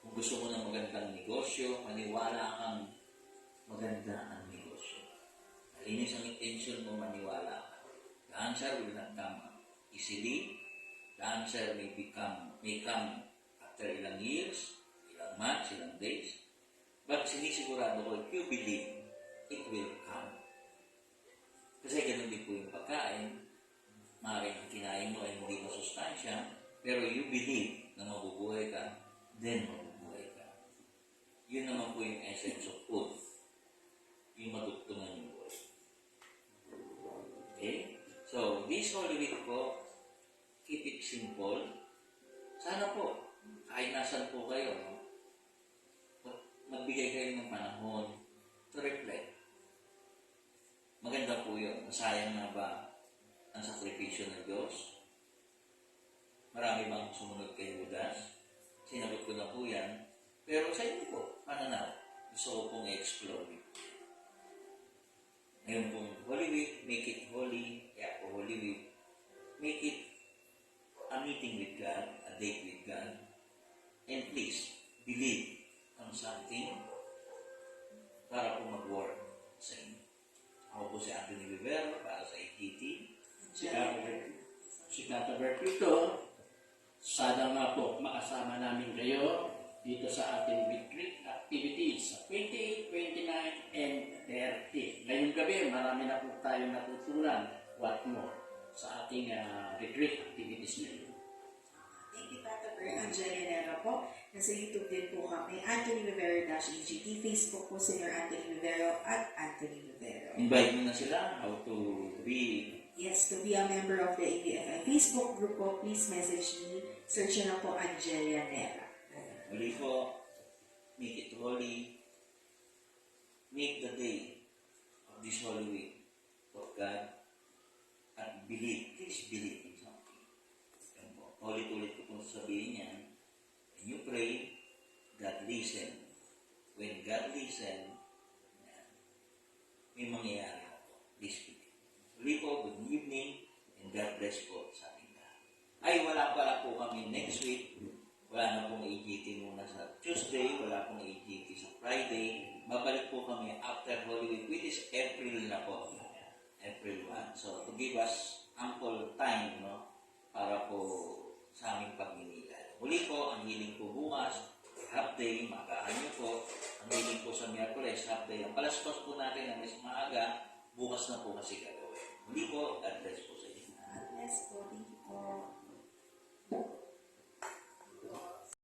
Kung gusto mo ng magandang negosyo, maniwala kang maganda ang negosyo. Malinis ang intention mo, maniwala ka. The answer will not come easily. The answer may come after ilang years, ilang months, ilang days. But sinisigurado ko, if you believe, it will come. Kasi ganun din po yung pagkain. Maaaring kinain mo ay hindi masustansya, pero you believe na mabubuhay ka, then mabubuhay ka. Yun naman po yung essence of food. Yung madugtungan yung buhay. Okay? So, this Holy Week po, keep it simple. Sana po, kahit nasan po kayo, no? Magbigay kayo ng panahon to reflect. Maganda po yun. Masayang na ba ang sakripisyo ng Diyos? Marami bang sumunod kay Judas? Sinagot ko na po yan. Pero sa inyo po, pananaw. Gusto ko pong i-explore. Ngayon pong Holy Week, make it holy. Kaya po Holy Week, make it a meeting with God, a date with God. And please, believe on something para po mag-work sa inyo. Ako po si Anthony Vivero para sa AGT. Si Tata Bertito, sana nga po makasama namin kayo dito sa ating retreat activities sa 28, 29, and 30. Ngayong gabi, marami na po tayong natutunan. What more sa ating retreat activities ngayon. Thank you, Tata Per. Angelia Nera po. Nasa YouTube din po kami, Anthony Vivero-AGT. Facebook po, Senior Anthony Vivero at Anthony Vivero. Invite mo na sila how to be. Yes, to be a member of the ABFI Facebook group po, please message me. Search na po Angelia Nera. Muli po, make it holy. Make the day of this Holy Week for God. At believe, please believe in something. Yan po. Ulit-ulit ko pong sabihin yan. When you pray, God listen. When God listen, yan, may mangyayari na po. Please believe. Muli po, good evening, and God bless po sa ating lahat. Ay, wala pala po kami next week. Wala na pong AGT muna sa Tuesday, wala pong AGT sa Friday. Babalik po kami after Holy Week, which is April na po. April 1. So, to give us ample time, no, para po sa aming pagninilay. Muli po, ang healing po bukas, half day, magahan niyo po. Ang healing po sa Miyerkules, half day. Ang palaspas po natin na mas maaga, bukas na po kasi gagawin. Muli po,